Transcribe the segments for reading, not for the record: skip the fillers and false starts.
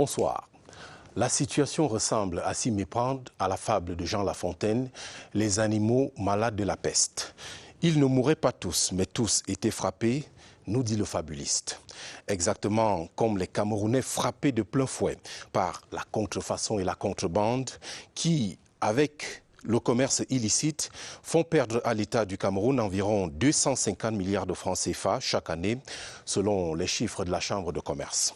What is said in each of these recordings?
Bonsoir. La situation ressemble à s'y méprendre à la fable de Jean La Fontaine, les animaux malades de la peste. Ils ne mouraient pas tous, mais tous étaient frappés, nous dit le fabuliste. Exactement comme les Camerounais frappés de plein fouet par la contrefaçon et la contrebande qui, avec le commerce illicite, font perdre à l'État du Cameroun environ 250 milliards de francs CFA chaque année, selon les chiffres de la Chambre de commerce.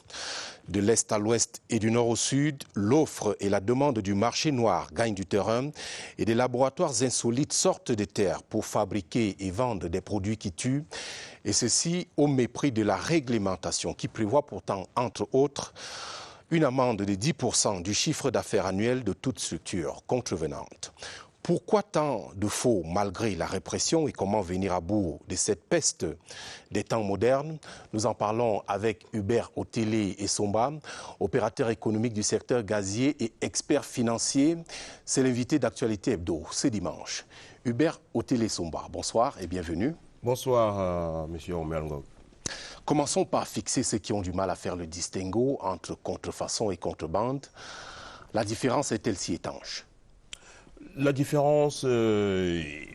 De l'Est à l'Ouest et du Nord au Sud, l'offre et la demande du marché noir gagnent du terrain et des laboratoires insolites sortent des terres pour fabriquer et vendre des produits qui tuent, et ceci au mépris de la réglementation qui prévoit pourtant, entre autres, une amende de 10% du chiffre d'affaires annuel de toute structure contrevenante. Pourquoi tant de faux malgré la répression et comment venir à bout de cette peste des temps modernes? Nous en parlons avec Hubert Otélé et Somba, opérateur économique du secteur gazier et expert financier. C'est l'invité d'Actualité Hebdo ce dimanche. Hubert Otélé Somba, bonsoir et bienvenue. Bonsoir, monsieur Omer Ngog. Commençons par fixer ceux qui ont du mal à faire le distinguo entre contrefaçon et contrebande. La différence est-elle si étanche? La différence, elle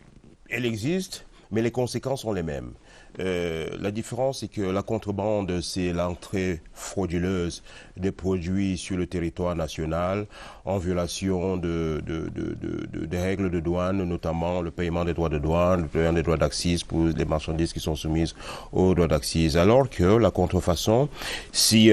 existe, mais les conséquences sont les mêmes. La différence, c'est que la contrebande, c'est l'entrée frauduleuse des produits sur le territoire national en violation des règles de douane, notamment le paiement des droits de douane, le paiement des droits d'accise pour les marchandises qui sont soumises aux droits d'accise. Alors que la contrefaçon, si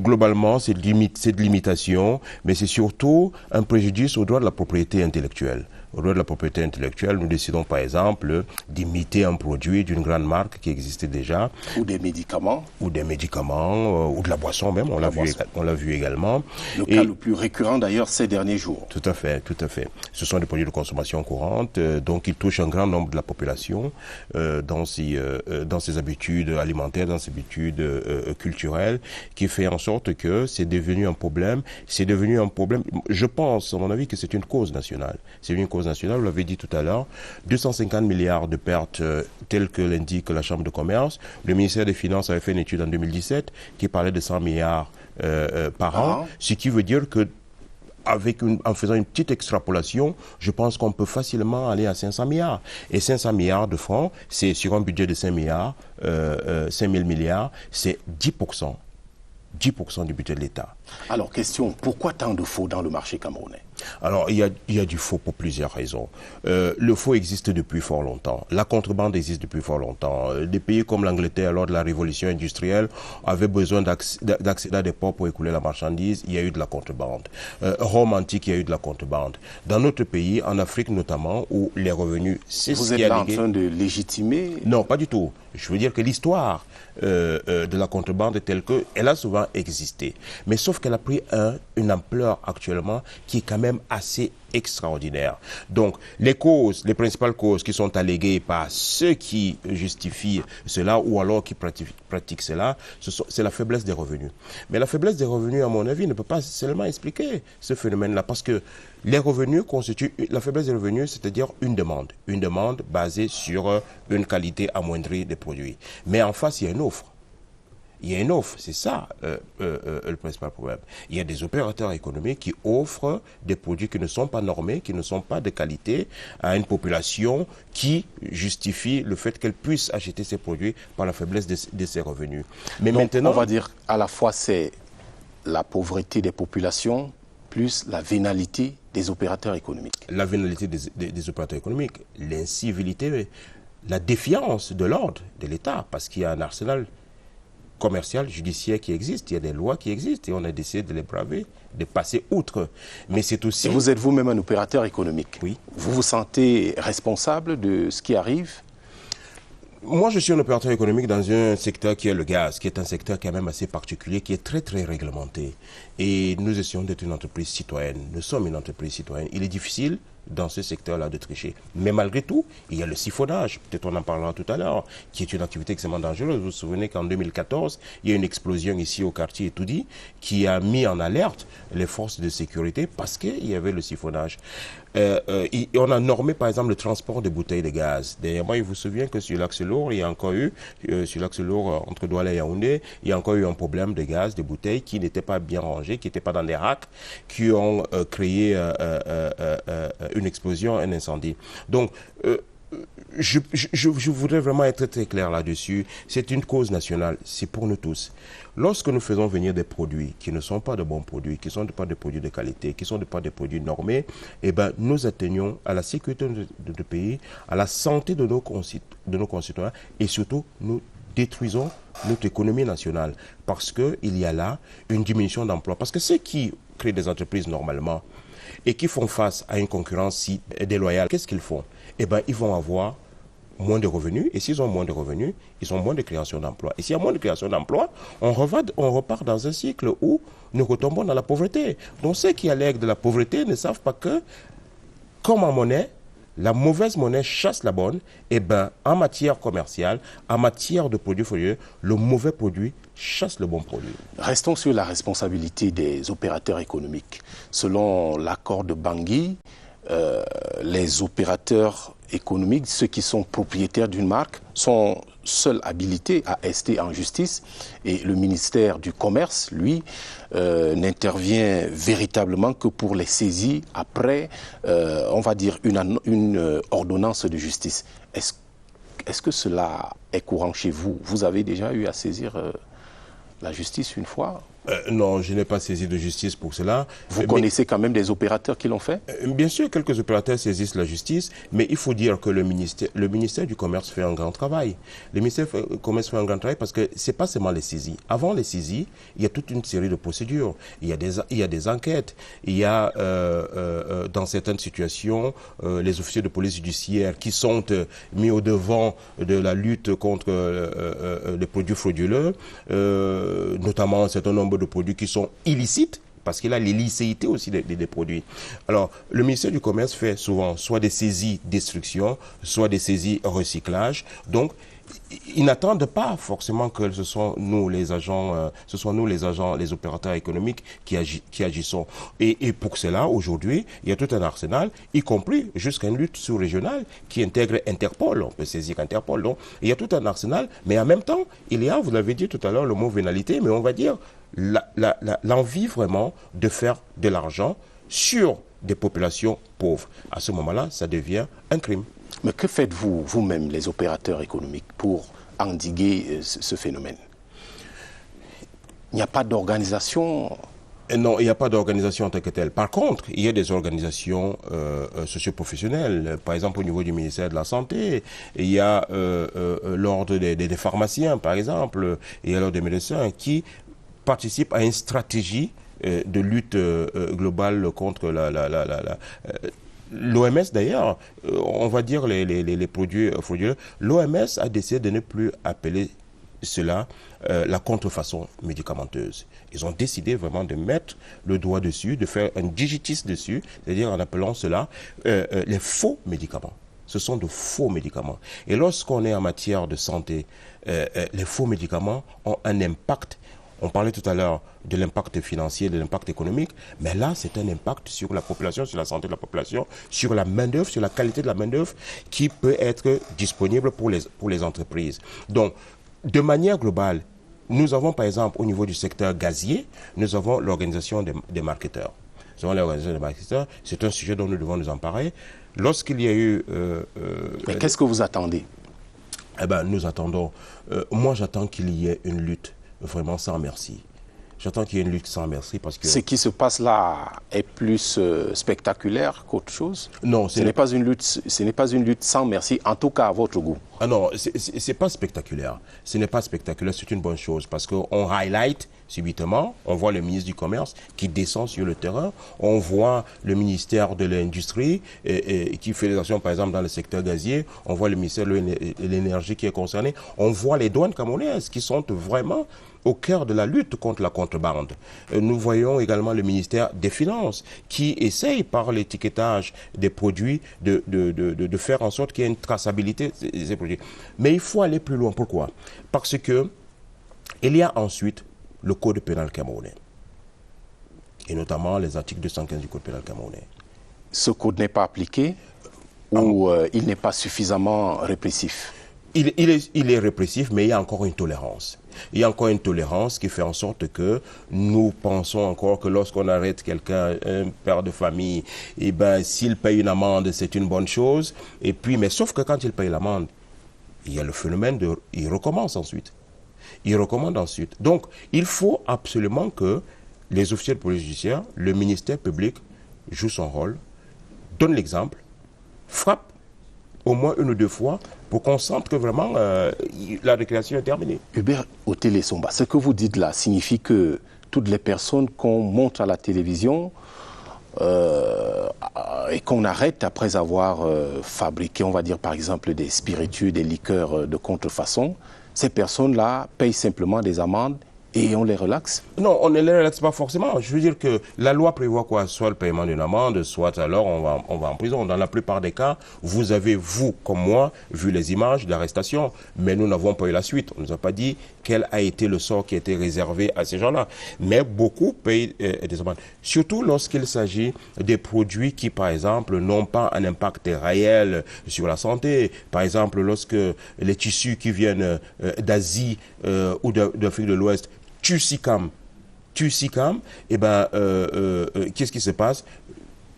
globalement, c'est de l'imitation, mais c'est surtout un préjudice aux droits de la propriété intellectuelle. Au droit de la propriété intellectuelle, nous décidons par exemple d'imiter un produit d'une grande marque qui existait déjà. Ou des médicaments. Ou des médicaments, ou de la boisson même, on l'a vu également. Le cas le plus récurrent d'ailleurs ces derniers jours. Tout à fait, tout à fait. Ce sont des produits de consommation courante, donc ils touchent un grand nombre de la population dans ses habitudes alimentaires, dans ses habitudes culturelles, qui fait en sorte que c'est devenu un problème. C'est devenu un problème, je pense, à mon avis, que c'est une cause nationale. C'est une cause nationale, vous l'avez dit tout à l'heure, 250 milliards de pertes telles que l'indique la Chambre de commerce. Le ministère des Finances avait fait une étude en 2017 qui parlait de 100 milliards par an, ce qui veut dire que en faisant une petite extrapolation, je pense qu'on peut facilement aller à 500 milliards. Et 500 milliards de francs, c'est sur un budget de 5 milliards, 5 000 milliards, c'est 10%. 10% du budget de l'État. Alors, question, pourquoi tant de faux dans le marché camerounais? Alors, il y a du faux pour plusieurs raisons. Le faux existe depuis fort longtemps. La contrebande existe depuis fort longtemps. Des pays comme l'Angleterre, lors de la révolution industrielle, avaient besoin d'accéder à des ports pour écouler la marchandise. Il y a eu de la contrebande. Rome antique, il y a eu de la contrebande. Dans notre pays, en Afrique notamment, où les revenus... Vous êtes là en train de légitimer? Non, pas du tout. Je veux dire que l'histoire de la contrebande est telle qu'elle a souvent existé. Mais sauf qu'elle a pris une ampleur actuellement qui est quand même assez extraordinaire. Donc, les principales causes qui sont alléguées par ceux qui justifient cela ou alors qui pratiquent cela, c'est la faiblesse des revenus. Mais la faiblesse des revenus, à mon avis, ne peut pas seulement expliquer ce phénomène-là, parce que les revenus constituent, la faiblesse des revenus, c'est-à-dire une demande basée sur une qualité amoindrie des produits. Mais en face, il y a une offre. Il y a une offre, c'est ça le principal problème. Il y a des opérateurs économiques qui offrent des produits qui ne sont pas normés, qui ne sont pas de qualité à une population qui justifie le fait qu'elle puisse acheter ces produits par la faiblesse de ses revenus. Mais donc, maintenant, on va dire à la fois c'est la pauvreté des populations plus la vénalité des opérateurs économiques. La vénalité des opérateurs économiques, l'incivilité, la défiance de l'ordre de l'État, parce qu'il y a un arsenal commercial, judiciaire qui existe, il y a des lois qui existent et on a décidé de les braver, de passer outre. Mais c'est aussi... Vous êtes vous-même un opérateur économique. Oui. Vous vous sentez responsable de ce qui arrive? Moi, je suis un opérateur économique dans un secteur qui est le gaz, qui est un secteur quand même assez particulier, qui est très, très réglementé. Et nous essayons d'être une entreprise citoyenne. Nous sommes une entreprise citoyenne. Il est difficile dans ce secteur-là de tricher. Mais malgré tout, il y a le siphonnage, peut-être on en parlera tout à l'heure, qui est une activité extrêmement dangereuse. Vous vous souvenez qu'en 2014, il y a une explosion ici au quartier Etoudi qui a mis en alerte les forces de sécurité parce qu'il y avait le siphonnage. On a normé par exemple le transport de bouteilles de gaz. D'ailleurs, moi, je vous souviens que sur l'axe lourd, il y a encore eu, sur l'axe lourd entre Douala et Yaoundé, il y a encore eu un problème de gaz, de bouteilles qui n'étaient pas bien rangées, qui n'étaient pas dans des racks, qui ont créé une explosion, un incendie. Donc, je voudrais vraiment être très clair là-dessus. C'est une cause nationale, c'est pour nous tous. Lorsque nous faisons venir des produits qui ne sont pas de bons produits, qui ne sont pas des produits de qualité, qui ne sont pas des produits normés, eh ben, nous atteignons à la sécurité de notre pays, à la santé de nos concitoyens et surtout nous détruisons notre économie nationale parce qu'il y a là une diminution d'emplois. Parce que ceux qui créent des entreprises normalement et qui font face à une concurrence si déloyale, qu'est-ce qu'ils font? Eh bien, ils vont avoir moins de revenus, et s'ils ont moins de revenus, ils ont moins de création d'emplois. Et s'il y a moins de création d'emplois, on repart dans un cycle où nous retombons dans la pauvreté. Donc ceux qui allèguent de la pauvreté ne savent pas que, comme en monnaie, la mauvaise monnaie chasse la bonne. Et bien, en matière commerciale, en matière de produits frauduleux, le mauvais produit chasse le bon produit. Restons sur la responsabilité des opérateurs économiques. Selon l'accord de Bangui, les opérateurs économiques, ceux qui sont propriétaires d'une marque, sont seuls habilités à rester en justice et le ministère du Commerce, lui, n'intervient véritablement que pour les saisies après, on va dire, une ordonnance de justice. Est-ce que cela est courant chez vous? Vous avez déjà eu à saisir la justice une fois? Non, je n'ai pas saisi de justice pour cela. Vous connaissez quand même des opérateurs qui l'ont fait? Bien sûr, quelques opérateurs saisissent la justice, mais il faut dire que le ministère du Commerce fait un grand travail. Le ministère du Commerce fait un grand travail parce que ce n'est pas seulement les saisies. Avant les saisies, il y a toute une série de procédures. Il y a des enquêtes. Il y a, dans certaines situations, les officiers de police judiciaire qui sont mis au devant de la lutte contre les produits frauduleux, notamment un certain nombre de produits qui sont illicites, parce qu'il a l'illicéité aussi des produits. Alors, le ministère du Commerce fait souvent soit des saisies destruction, soit des saisies recyclage. Donc, ils n'attendent pas forcément que ce soit nous les agents, les opérateurs économiques qui agissons. Et pour cela, aujourd'hui, il y a tout un arsenal, y compris jusqu'à une lutte sous-régionale qui intègre Interpol. On peut saisir Interpol. Donc, il y a tout un arsenal, mais en même temps, il y a, vous l'avez dit tout à l'heure, le mot vénalité, mais on va dire l'envie vraiment de faire de l'argent sur des populations pauvres. À ce moment-là, ça devient un crime. Mais que faites-vous, vous-même, les opérateurs économiques, pour endiguer ce phénomène? Il n'y a pas d'organisation? Non, il n'y a pas d'organisation en tant que telle. Par contre, il y a des organisations socio-professionnelles. Par exemple, au niveau du ministère de la Santé, il y a l'ordre des pharmaciens, par exemple, et l'ordre des médecins qui participent à une stratégie de lutte globale contre l'OMS d'ailleurs, on va dire les produits frauduleux. L'OMS a décidé de ne plus appeler cela la contrefaçon médicamenteuse. Ils ont décidé vraiment de mettre le doigt dessus, de faire un digitisme dessus, c'est-à-dire en appelant cela les faux médicaments. Ce sont de faux médicaments. Et lorsqu'on est en matière de santé, les faux médicaments ont un impact. On parlait tout à l'heure de l'impact financier, de l'impact économique, mais là, c'est un impact sur la population, sur la santé de la population, sur la main-d'œuvre, sur la qualité de la main-d'œuvre qui peut être disponible pour les entreprises. Donc, de manière globale, nous avons par exemple au niveau du secteur gazier, nous avons l'organisation des marketeurs. Nous avons l'organisation des marketeurs, c'est un sujet dont nous devons nous emparer. Lorsqu'il y a eu... mais qu'est-ce que vous attendez? Eh bien, nous attendons... moi, j'attends qu'il y ait une lutte vraiment sans merci. J'attends qu'il y ait une lutte sans merci parce que... Ce qui se passe là est plus spectaculaire qu'autre chose? Non, ce n'est pas une lutte sans merci, en tout cas à votre goût. Ah non, c'est pas spectaculaire. Ce n'est pas spectaculaire, c'est une bonne chose parce qu'on highlight subitement, on voit le ministre du Commerce qui descend sur le terrain, on voit le ministère de l'Industrie qui fait des actions par exemple dans le secteur gazier, on voit le ministère de l'Énergie qui est concerné, on voit les douanes camerounaises qui sont vraiment au cœur de la lutte contre la contrebande. Nous voyons également le ministère des Finances qui essaye par l'étiquetage des produits de faire en sorte qu'il y ait une traçabilité de ces produits. Mais il faut aller plus loin. Pourquoi? Parce que il y a ensuite le code pénal camerounais, et notamment les articles 215 du code pénal camerounais. Ce code n'est pas appliqué ou il n'est pas suffisamment répressif? Il est répressif, mais il y a encore une tolérance. Il y a encore une tolérance qui fait en sorte que nous pensons encore que lorsqu'on arrête quelqu'un, un père de famille, eh ben, s'il paye une amende, c'est une bonne chose. Et puis, mais sauf que quand il paye l'amende, il y a le phénomène de... Il recommence ensuite. Il recommande ensuite. Donc, il faut absolument que les officiers de police judiciaire, le ministère public joue son rôle, donne l'exemple, frappe au moins une ou deux fois pour qu'on sente que vraiment la récréation est terminée. Hubert Otele-Somba, ce que vous dites là signifie que toutes les personnes qu'on montre à la télévision et qu'on arrête après avoir fabriqué, on va dire par exemple des spiritueux, des liqueurs de contrefaçon, ces personnes-là payent simplement des amendes et on les relaxe? Non, on ne les relaxe pas forcément. Je veux dire que la loi prévoit quoi? Soit le paiement d'une amende, soit alors on va en prison. Dans la plupart des cas, vous avez, vous comme moi, vu les images d'arrestation, mais nous n'avons pas eu la suite. On ne nous a pas dit quel a été le sort qui a été réservé à ces gens-là. Mais beaucoup payent des amendes. Surtout lorsqu'il s'agit des produits qui, par exemple, n'ont pas un impact réel sur la santé. Par exemple, lorsque les tissus qui viennent d'Asie ou d'Afrique de l'Ouest, Tucicam, eh ben, qu'est-ce qui se passe?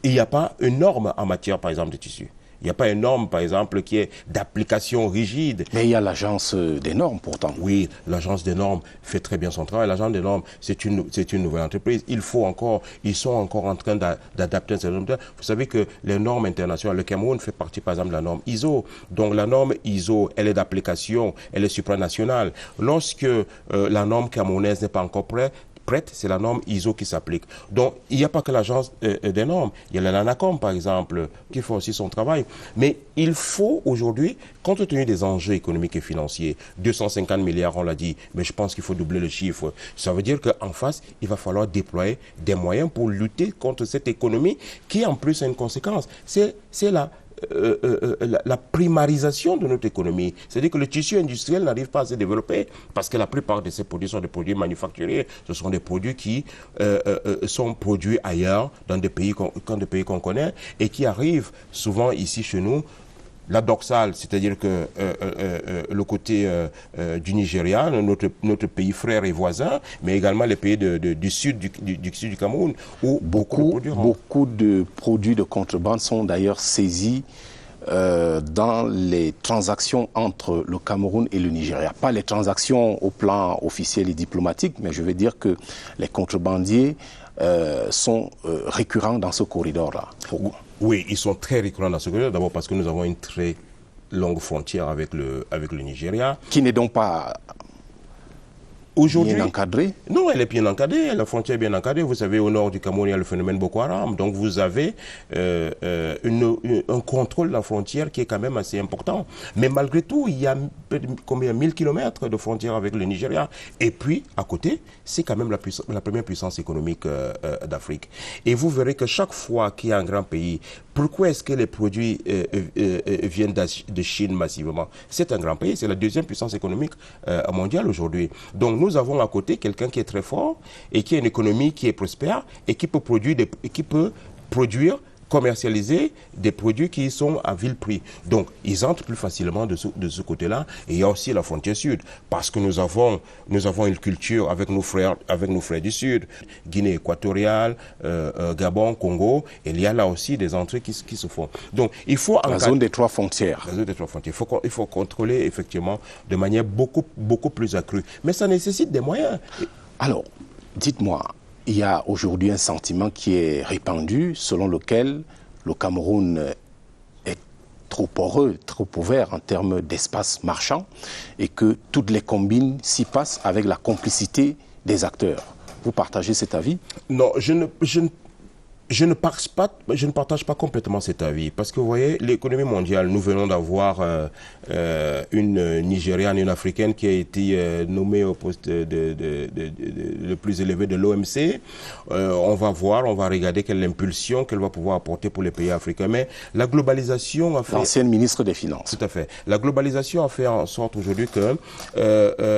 Il n'y a pas une norme en matière, par exemple, de tissus. Il n'y a pas une norme, par exemple, qui est d'application rigide. Mais il y a l'agence des normes, pourtant. Oui, l'agence des normes fait très bien son travail. L'agence des normes, c'est une nouvelle entreprise. Ils sont encore en train d'adapter ces normes. Vous savez que les normes internationales, le Cameroun fait partie, par exemple, de la norme ISO. Donc, la norme ISO, elle est d'application, elle est supranationale. Lorsque la norme camerounaise n'est pas encore prête, c'est la norme ISO qui s'applique. Donc, il n'y a pas que l'agence des normes. Il y a l'ANACOM, par exemple, qui fait aussi son travail. Mais il faut aujourd'hui, compte tenu des enjeux économiques et financiers, 250 milliards, on l'a dit, mais je pense qu'il faut doubler le chiffre. Ça veut dire qu'en face, il va falloir déployer des moyens pour lutter contre cette économie qui, en plus, a une conséquence. C'est la primarisation de notre économie. C'est-à-dire que le tissu industriel n'arrive pas à se développer parce que la plupart de ces produits sont des produits manufacturiers. Ce sont des produits qui sont produits ailleurs, dans des pays qu'on connaît et qui arrivent souvent ici chez nous. La doxale, c'est-à-dire que le côté du Nigeria, notre pays frère et voisin, mais également les pays du sud du Cameroun, où beaucoup de produits de contrebande sont d'ailleurs saisis dans les transactions entre le Cameroun et le Nigeria. Pas les transactions au plan officiel et diplomatique, mais je veux dire que les contrebandiers sont récurrents dans ce corridor-là. Pourquoi? Oui, ils sont très récurrents dans ce corridor. D'abord parce que nous avons une très longue frontière avec le Nigeria. Qui n'est donc pas bien encadrée? Non, elle est bien encadrée, la frontière est bien encadrée. Vous savez, au nord du Cameroun, il y a le phénomène Boko Haram. Donc vous avez un contrôle de la frontière qui est quand même assez important. Mais malgré tout, il y a combien 1000 kilomètres de frontière avec le Nigeria. Et puis, à côté, c'est quand même la première puissance économique d'Afrique. Et vous verrez que chaque fois qu'il y a un grand pays, pourquoi est-ce que les produits viennent de Chine massivement? C'est un grand pays, c'est la deuxième puissance économique mondiale aujourd'hui. Donc nous avons à côté quelqu'un qui est très fort et qui a une économie qui est prospère et qui peut produire commercialiser des produits qui sont à vil prix. Donc, ils entrent plus facilement de ce côté-là. Et il y a aussi la frontière sud, parce que nous avons une culture avec nos frères du sud, Guinée équatoriale, Gabon, Congo. Et il y a là aussi des entrées qui se font. Donc, il faut la zone des trois frontières. La zone des trois frontières. Il faut contrôler effectivement de manière beaucoup plus accrue. Mais ça nécessite des moyens. Alors, dites-moi. Il y a aujourd'hui un sentiment qui est répandu selon lequel le Cameroun est trop poreux, trop ouvert en termes d'espace marchand et que toutes les combines s'y passent avec la complicité des acteurs. Vous partagez cet avis? Non, Je ne partage pas complètement cet avis parce que vous voyez, l'économie mondiale, nous venons d'avoir une Nigériane, une Africaine qui a été nommée au poste le plus élevé de l'OMC. On va voir, on va regarder quelle impulsion qu'elle va pouvoir apporter pour les pays africains. Mais la globalisation a fait... L'ancienne ministre des Finances. Tout à fait. La globalisation a fait en sorte aujourd'hui que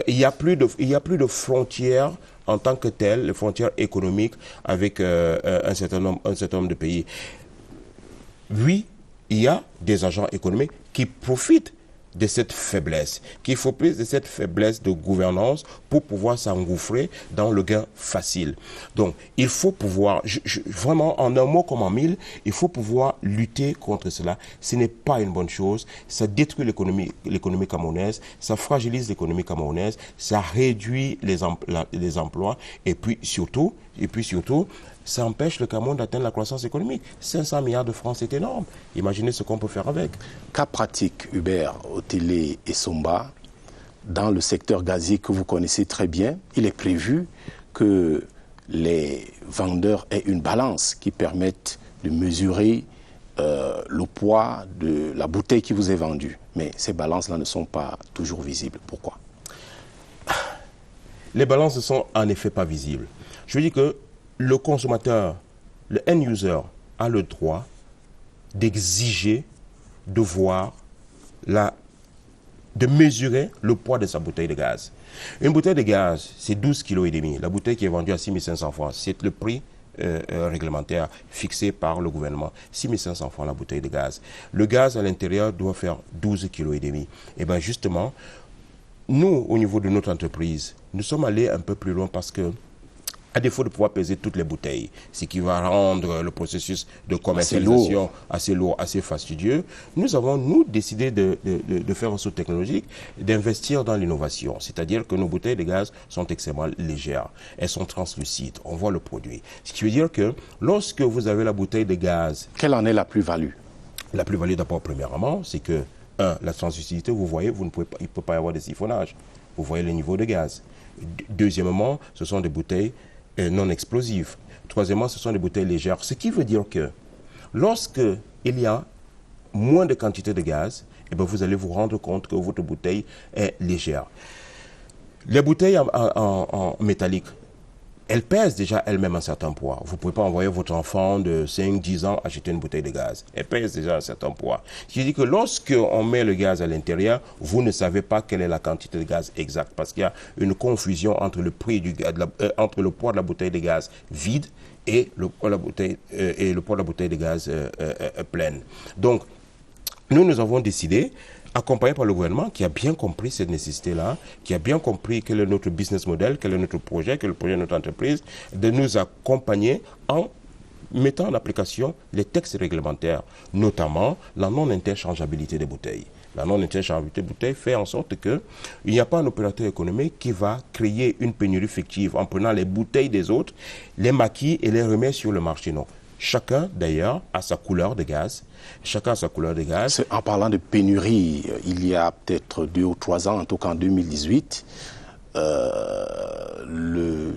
il y a plus de frontières en tant que telles, les frontières économiques avec un certain nombre de pays. Oui, il y a des agents économiques qui profitent de cette faiblesse, qu'il faut plus de cette faiblesse de gouvernance pour pouvoir s'engouffrer dans le gain facile. Donc, il faut pouvoir, vraiment, en un mot comme en mille, il faut pouvoir lutter contre cela. Ce n'est pas une bonne chose. Ça détruit l'économie camerounaise, ça fragilise l'économie camerounaise, ça réduit les emplois, et puis surtout, ça empêche le Cameroun d'atteindre la croissance économique. 500 milliards de francs, c'est énorme. Imaginez ce qu'on peut faire avec. Cas pratique, Hubert Otélé et Somba, dans le secteur gazier que vous connaissez très bien, il est prévu que les vendeurs aient une balance qui permette de mesurer le poids de la bouteille qui vous est vendue. Mais ces balances-là ne sont pas toujours visibles. Pourquoi? Les balances ne sont en effet pas visibles. Je veux dire que le consommateur, le end-user, a le droit d'exiger, de voir, de mesurer le poids de sa bouteille de gaz. Une bouteille de gaz, c'est 12,5 kg. La bouteille qui est vendue à 6 500 francs, c'est le prix réglementaire fixé par le gouvernement. 6 500 francs la bouteille de gaz. Le gaz à l'intérieur doit faire 12,5 kg. Et bien justement, nous, au niveau de notre entreprise, nous sommes allés un peu plus loin parce que, à défaut de pouvoir peser toutes les bouteilles, ce qui va rendre le processus de commercialisation assez lourd, assez fastidieux, nous avons, décidé de faire un saut technologique, d'investir dans l'innovation. C'est-à-dire que nos bouteilles de gaz sont extrêmement légères. Elles sont translucides. On voit le produit. Ce qui veut dire que lorsque vous avez la bouteille de gaz... Quelle en est la plus-value? La plus-value, d'abord, premièrement, c'est que, la translucidité, vous voyez, il ne peut pas y avoir de siphonnage. Vous voyez le niveau de gaz. Deuxièmement, ce sont des bouteilles non explosives. Troisièmement, ce sont des bouteilles légères. Ce qui veut dire que lorsque il y a moins de quantité de gaz, eh bien, vous allez vous rendre compte que votre bouteille est légère. Les bouteilles en métallique, elles pèsent déjà elles-mêmes un certain poids. Vous ne pouvez pas envoyer votre enfant de 5-10 ans acheter une bouteille de gaz. Elle pèse déjà un certain poids. Ce qui dit que lorsqu'on met le gaz à l'intérieur, vous ne savez pas quelle est la quantité de gaz exacte parce qu'il y a une confusion entre le poids de la bouteille de gaz vide et le poids de la bouteille de gaz pleine. Donc, nous avons décidé, accompagné par le gouvernement qui a bien compris cette nécessité-là, qui a bien compris quel est notre business model, quel est notre projet, quel est le projet de notre entreprise, de nous accompagner en mettant en application les textes réglementaires, notamment la non-interchangeabilité des bouteilles. La non-interchangeabilité des bouteilles fait en sorte qu'il n'y a pas un opérateur économique qui va créer une pénurie fictive en prenant les bouteilles des autres, les maquille et les remet sur le marché. Non. Chacun, d'ailleurs, a sa couleur de gaz. Chacun a sa couleur de gaz. En parlant de pénurie, il y a peut-être 2 ou 3 ans, en tout cas en 2018, le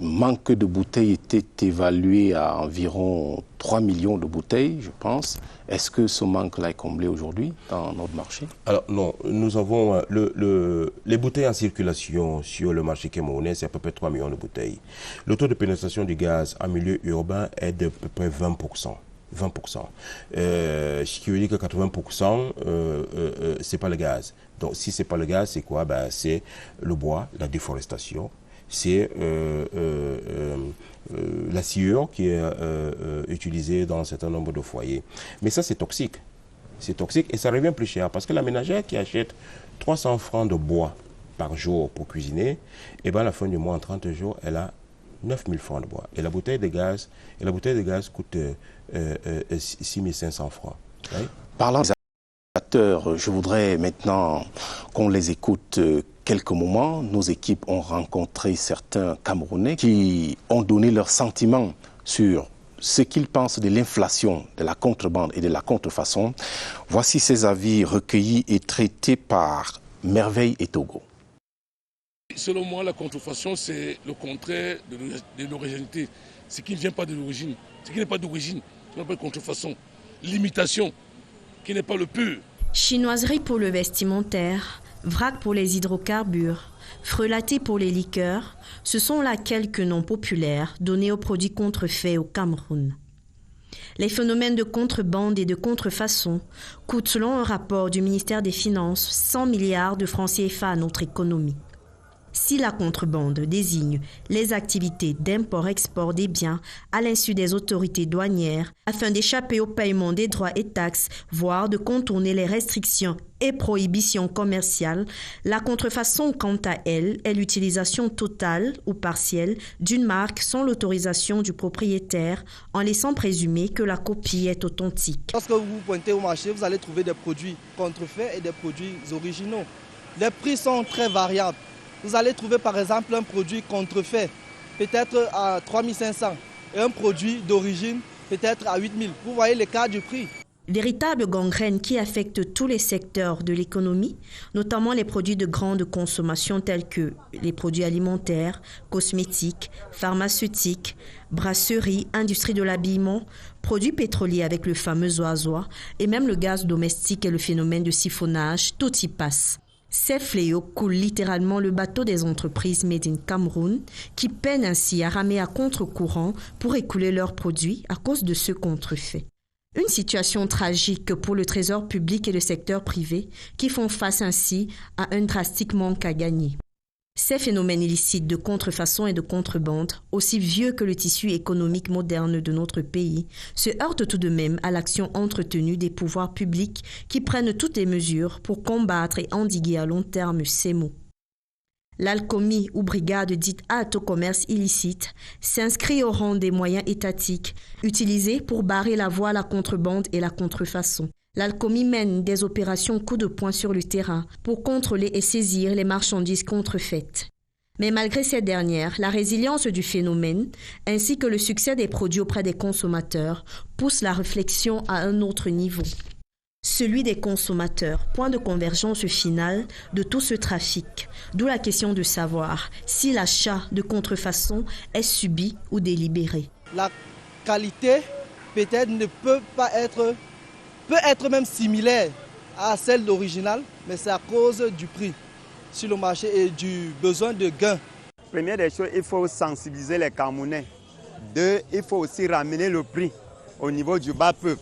manque de bouteilles était évalué à environ 3 millions de bouteilles, je pense. Est-ce que ce manque-là est comblé aujourd'hui dans notre marché? Alors non, nous avons les bouteilles en circulation sur le marché camerounais, c'est à peu près 3 millions de bouteilles. Le taux de pénétration du gaz en milieu urbain est de peu près 20%. 20%. Ce qui veut dire que 80%, c'est pas le gaz. Donc si c'est pas le gaz, c'est quoi? Ben, c'est le bois, la déforestation, c'est la sciure qui est utilisée dans un certain nombre de foyers. Mais ça, c'est toxique. C'est toxique et ça revient plus cher parce que la ménagère qui achète 300 francs de bois par jour pour cuisiner, et ben à la fin du mois, en 30 jours, elle a 9000 francs de bois. Et la bouteille de gaz, coûte 6500 francs. Oui? Parlant des acteurs, je voudrais maintenant qu'on les écoute quelques moments. Nos équipes ont rencontré certains Camerounais qui ont donné leurs sentiments sur ce qu'ils pensent de l'inflation, de la contrebande et de la contrefaçon. Voici ces avis recueillis et traités par Merveille et Togo. Selon moi, la contrefaçon, c'est le contraire de l'originalité. ce qui ne vient pas de l'origine, ce qui n'est pas d'origine, ce qu'on appelle contrefaçon, l'imitation, qui n'est pas le pur. Chinoiserie pour le vestimentaire, vrac pour les hydrocarbures, frelaté pour les liqueurs, ce sont là quelques noms populaires donnés aux produits contrefaits au Cameroun. Les phénomènes de contrebande et de contrefaçon coûtent, selon un rapport du ministère des Finances, 100 milliards de francs CFA à notre économie. Si la contrebande désigne les activités d'import-export des biens à l'insu des autorités douanières afin d'échapper au paiement des droits et taxes, voire de contourner les restrictions et prohibitions commerciales, la contrefaçon, quant à elle, est l'utilisation totale ou partielle d'une marque sans l'autorisation du propriétaire en laissant présumer que la copie est authentique. Lorsque vous pointez au marché, vous allez trouver des produits contrefaits et des produits originaux. Les prix sont très variables. Vous allez trouver par exemple un produit contrefait, peut-être à 3 500 et un produit d'origine peut-être à 8 000. Vous voyez l'écart du prix. Véritable gangrène qui affecte tous les secteurs de l'économie, notamment les produits de grande consommation tels que les produits alimentaires, cosmétiques, pharmaceutiques, brasseries, industrie de l'habillement, produits pétroliers avec le fameux oiseau et même le gaz domestique et le phénomène de siphonnage, tout y passe. Ces fléaux coulent littéralement le bateau des entreprises Made in Cameroun qui peinent ainsi à ramer à contre-courant pour écouler leurs produits à cause de ce contrefait. Une situation tragique pour le trésor public et le secteur privé qui font face ainsi à un drastique manque à gagner. Ces phénomènes illicites de contrefaçon et de contrebande, aussi vieux que le tissu économique moderne de notre pays, se heurtent tout de même à l'action entretenue des pouvoirs publics qui prennent toutes les mesures pour combattre et endiguer à long terme ces maux. L'Alcomi ou brigade dite halte au commerce illicite s'inscrit au rang des moyens étatiques utilisés pour barrer la voie à la contrebande et la contrefaçon. L'Alcomi mène des opérations coup de poing sur le terrain pour contrôler et saisir les marchandises contrefaites. Mais malgré ces dernières, la résilience du phénomène ainsi que le succès des produits auprès des consommateurs poussent la réflexion à un autre niveau. Celui des consommateurs, point de convergence finale de tout ce trafic, d'où la question de savoir si l'achat de contrefaçon est subi ou délibéré. La qualité peut-être ne peut pas être, peut être même similaire à celle d'original, mais c'est à cause du prix sur le marché et du besoin de gain. Première des choses, il faut sensibiliser les Camerounais. Deux, il faut aussi ramener le prix au niveau du bas peuple,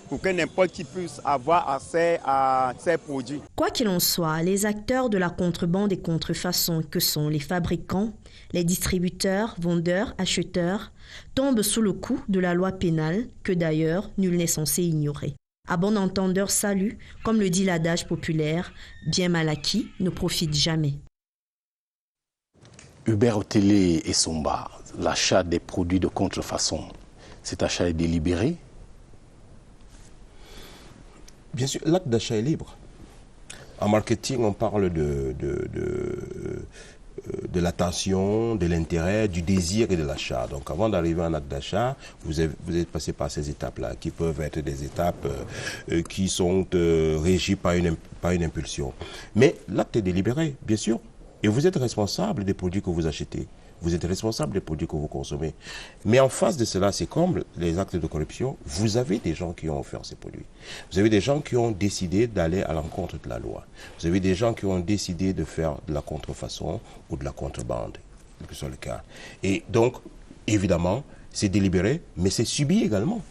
pour que n'importe qui puisse avoir accès à ces produits. Quoi qu'il en soit, les acteurs de la contrebande et contrefaçon que sont les fabricants, les distributeurs, vendeurs, acheteurs, tombent sous le coup de la loi pénale que d'ailleurs nul n'est censé ignorer. À bon entendeur salut, comme le dit l'adage populaire, bien mal acquis ne profite jamais. Hubert Otélé et Somba, l'achat des produits de contrefaçon, cet achat est délibéré? Bien sûr, l'acte d'achat est libre. En marketing, on parle de l'attention, de l'intérêt, du désir et de l'achat. Donc avant d'arriver à un acte d'achat, vous êtes passé par ces étapes-là, qui peuvent être des étapes qui sont régies par une impulsion. Mais l'acte est délibéré, bien sûr. Et vous êtes responsable des produits que vous achetez. Vous êtes responsable des produits que vous consommez. Mais en face de cela, c'est comme les actes de corruption, vous avez des gens qui ont offert ces produits. Vous avez des gens qui ont décidé d'aller à l'encontre de la loi. Vous avez des gens qui ont décidé de faire de la contrefaçon ou de la contrebande, quel que soit le cas. Et donc, évidemment, c'est délibéré, mais c'est subi également.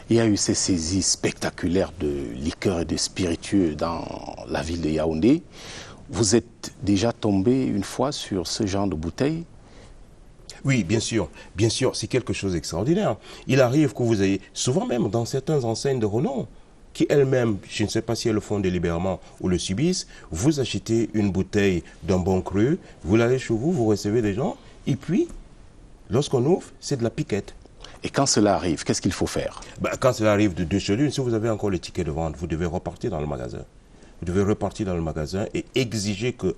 Il y a eu ces saisies spectaculaires de liqueurs et de spiritueux dans la ville de Yaoundé. Vous êtes déjà tombé une fois sur ce genre de bouteilles? Oui, bien sûr, c'est quelque chose d'extraordinaire. Il arrive que vous ayez, souvent même dans certaines enseignes de renom, qui elles-mêmes, je ne sais pas si elles le font délibérément ou le subissent, vous achetez une bouteille d'un bon cru, vous l'allez chez vous, vous recevez des gens, et puis, lorsqu'on ouvre, c'est de la piquette. Et quand cela arrive, qu'est-ce qu'il faut faire? Quand cela arrive de deux choses l'une, si vous avez encore le ticket de vente, vous devez repartir dans le magasin. Vous devez repartir dans le magasin et exiger que,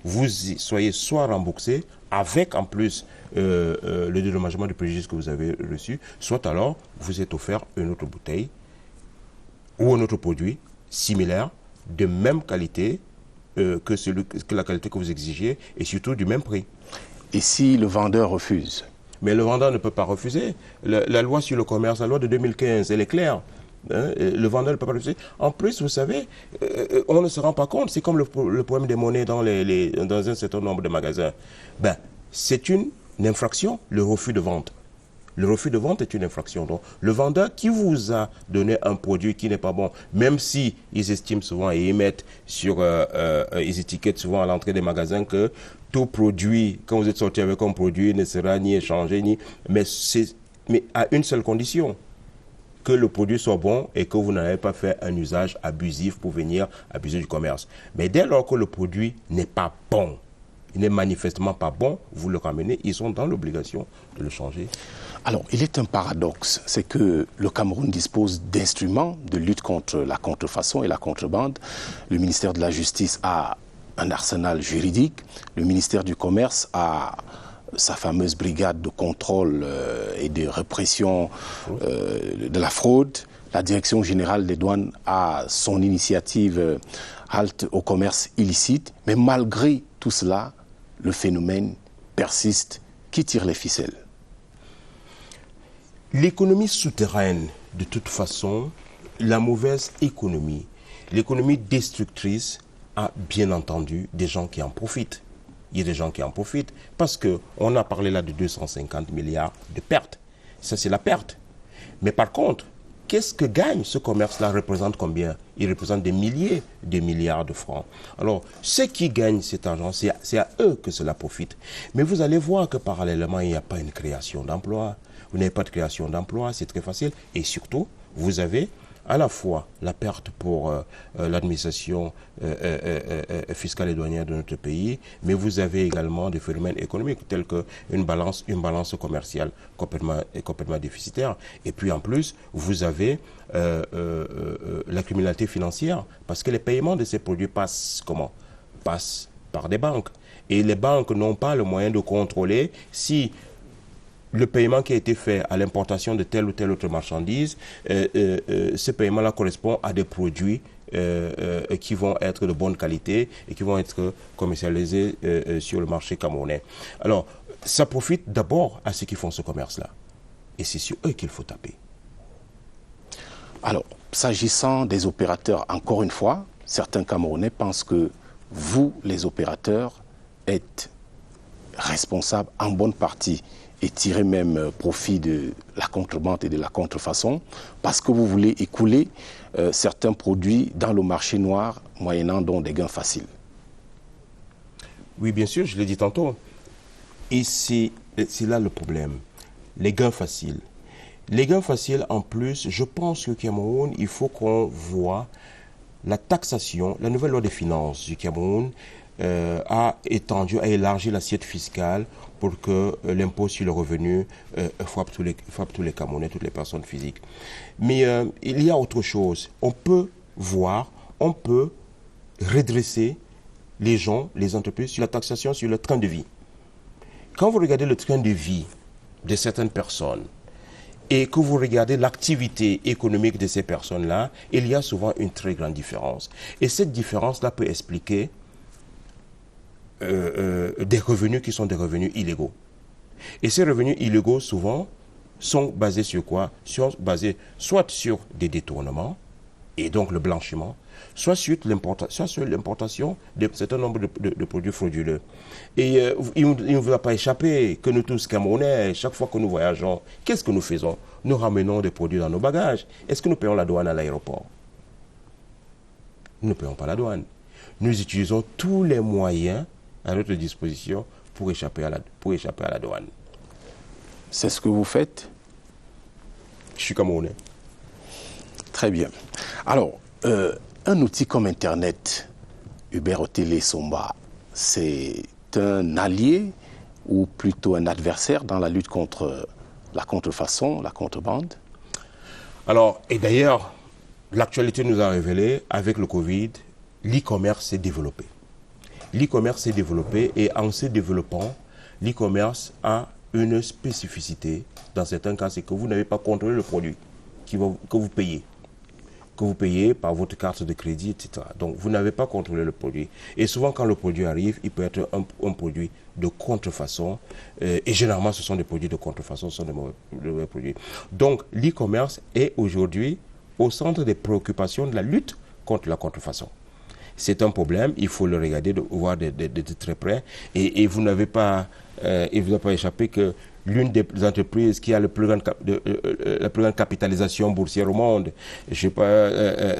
vous soyez soit remboursé, avec en plus le dédommagement du préjudice que vous avez reçu, soit alors vous êtes offert une autre bouteille ou un autre produit similaire, de même qualité que la qualité que vous exigez et surtout du même prix. Et si le vendeur refuse? Mais le vendeur ne peut pas refuser. La loi sur le commerce, la loi de 2015, elle est claire. Hein, le vendeur ne peut pas refuser. En plus, vous savez, on ne se rend pas compte. C'est comme le problème des monnaies dans un certain nombre de magasins. Ben, c'est une infraction, le refus de vente. Le refus de vente est une infraction. Donc, le vendeur qui vous a donné un produit qui n'est pas bon, même si ils estiment souvent et ils mettent sur, ils étiquettent souvent à l'entrée des magasins que tout produit, quand vous êtes sorti avec un produit, ne sera ni échangé, mais à une seule condition, que le produit soit bon et que vous n'avez pas fait un usage abusif pour venir abuser du commerce. Mais dès lors que le produit n'est pas bon, il n'est manifestement pas bon, vous le ramenez, ils sont dans l'obligation de le changer. Alors, il est un paradoxe, c'est que le Cameroun dispose d'instruments de lutte contre la contrefaçon et la contrebande. Le ministère de la Justice a un arsenal juridique, le ministère du Commerce a sa fameuse brigade de contrôle et de répression de la fraude. La Direction générale des douanes a son initiative halte au commerce illicite. Mais malgré tout cela, le phénomène persiste. Qui tire les ficelles? L'économie souterraine, de toute façon, la mauvaise économie, l'économie destructrice, a bien entendu des gens qui en profitent. Il y a des gens qui en profitent parce qu'on a parlé là de 250 milliards de pertes. Ça, c'est la perte. Mais par contre, qu'est-ce que gagne ce commerce-là? Représente combien? Il représente des milliers de milliards de francs. Alors, ceux qui gagnent cet argent, c'est à eux que cela profite. Mais vous allez voir que parallèlement, il n'y a pas une création d'emplois. Vous n'avez pas de création d'emplois, c'est très facile. Et surtout, vous avez à la fois la perte pour l'administration fiscale et douanière de notre pays, mais vous avez également des phénomènes économiques tels qu'une balance commerciale complètement déficitaire. Et puis en plus, vous avez la criminalité financière, parce que les paiements de ces produits passent comment? Passent par des banques. Et les banques n'ont pas le moyen de contrôler si le paiement qui a été fait à l'importation de telle ou telle autre marchandise, ce paiement-là correspond à des produits qui vont être de bonne qualité et qui vont être commercialisés sur le marché camerounais. Alors, ça profite d'abord à ceux qui font ce commerce-là. Et c'est sur eux qu'il faut taper. Alors, s'agissant des opérateurs, encore une fois, certains Camerounais pensent que vous, les opérateurs, êtes responsables en bonne partie et tirer même profit de la contrebande et de la contrefaçon, parce que vous voulez écouler certains produits dans le marché noir, moyennant donc des gains faciles. Oui, bien sûr, je l'ai dit tantôt. Et c'est là le problème, les gains faciles. Les gains faciles, en plus, je pense qu'au Cameroun, il faut qu'on voit la taxation, la nouvelle loi des finances du Cameroun a élargi l'assiette fiscale pour que l'impôt sur le revenu frappe tous les Camerounais, toutes les personnes physiques. Mais il y a autre chose. On peut redresser les gens, les entreprises, sur la taxation, sur le train de vie. Quand vous regardez le train de vie de certaines personnes et que vous regardez l'activité économique de ces personnes-là, il y a souvent une très grande différence. Et cette différence-là peut expliquer des revenus qui sont des revenus illégaux. Et ces revenus illégaux, souvent, sont basés sur quoi? Sont basés soit sur des détournements, et donc le blanchiment, soit sur l'importation d'un certain nombre de produits frauduleux. Et il ne vous a pas échappé que nous tous, Camerounais, chaque fois que nous voyageons, qu'est-ce que nous faisons? Nous ramenons des produits dans nos bagages. Est-ce que nous payons la douane à l'aéroport? Nous ne payons pas la douane. Nous utilisons tous les moyens à notre disposition pour échapper à la douane. C'est ce que vous faites? Je suis Camerounais. Très bien. Alors, un outil comme Internet, Uber Télé Somba, c'est un allié ou plutôt un adversaire dans la lutte contre la contrefaçon, la contrebande? Alors, et d'ailleurs, l'actualité nous a révélé, avec le Covid, l'e-commerce s'est développé. L'e-commerce s'est développé et en se développant, l'e-commerce a une spécificité. Dans certains cas, c'est que vous n'avez pas contrôlé le produit que vous payez. que vous payez par votre carte de crédit, etc. Donc, vous n'avez pas contrôlé le produit. Et souvent, quand le produit arrive, il peut être un produit de contrefaçon. Et généralement, ce sont des produits de contrefaçon, ce sont de mauvais produits. Donc, l'e-commerce est aujourd'hui au centre des préoccupations de la lutte contre la contrefaçon. C'est un problème, il faut le regarder, de voir de très près. Et vous n'avez pas, il vous a pas échappé que l'une des entreprises qui a la plus grande capitalisation boursière au monde, je ne sais pas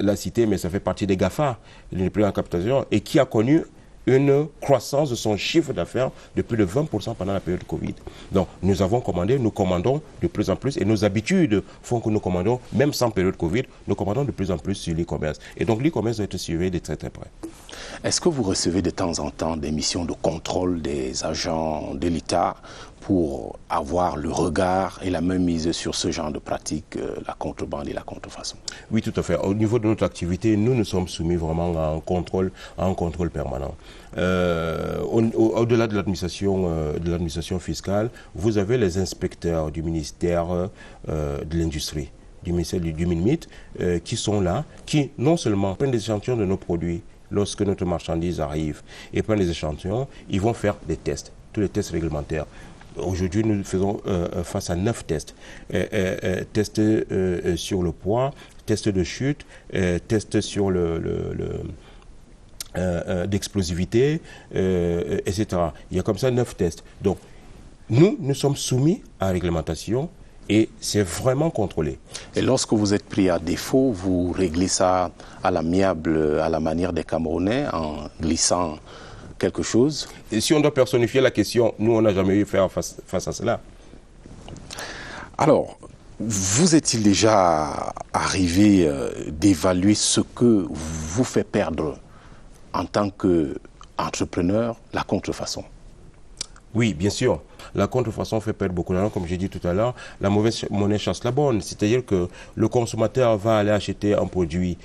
la citer, mais ça fait partie des GAFA, l'une des plus grandes capitalisations, et qui a connu une croissance de son chiffre d'affaires de plus de 20% pendant la période Covid. Donc, nous avons commandé, nous commandons de plus en plus, et nos habitudes font que nous commandons, même sans période Covid, nous commandons de plus en plus sur l'e-commerce. Et donc, l'e-commerce doit être suivi de très très près. Est-ce que vous recevez de temps en temps des missions de contrôle des agents de l'État pour avoir le regard et la même mise sur ce genre de pratiques, la contrebande et la contrefaçon? Oui, tout à fait. Au niveau de notre activité, nous sommes soumis vraiment à un contrôle permanent. Au-delà de l'administration fiscale, vous avez les inspecteurs du ministère de l'Industrie, du ministère du MINMIT, qui sont là, qui non seulement prennent des échantillons de nos produits lorsque notre marchandise arrive et prennent des échantillons, ils vont faire des tests, tous les tests réglementaires. Aujourd'hui, nous faisons face à 9 tests. Tests sur le poids, tests de chute, tests sur d'explosivité, etc. Il y a comme ça 9 tests. Donc, nous sommes soumis à la réglementation et c'est vraiment contrôlé. Et lorsque vous êtes pris à défaut, vous réglez ça à l'amiable, à la manière des Camerounais, en glissant quelque chose? Et si on doit personnifier la question, nous, on n'a jamais eu à faire face à cela. Alors, vous est-il déjà arrivé d'évaluer ce que vous fait perdre en tant qu'entrepreneur la contrefaçon? Oui, bien sûr. La contrefaçon fait perdre beaucoup d'argent, comme j'ai dit tout à l'heure. La mauvaise monnaie chasse la bonne. C'est-à-dire que le consommateur va aller acheter un produit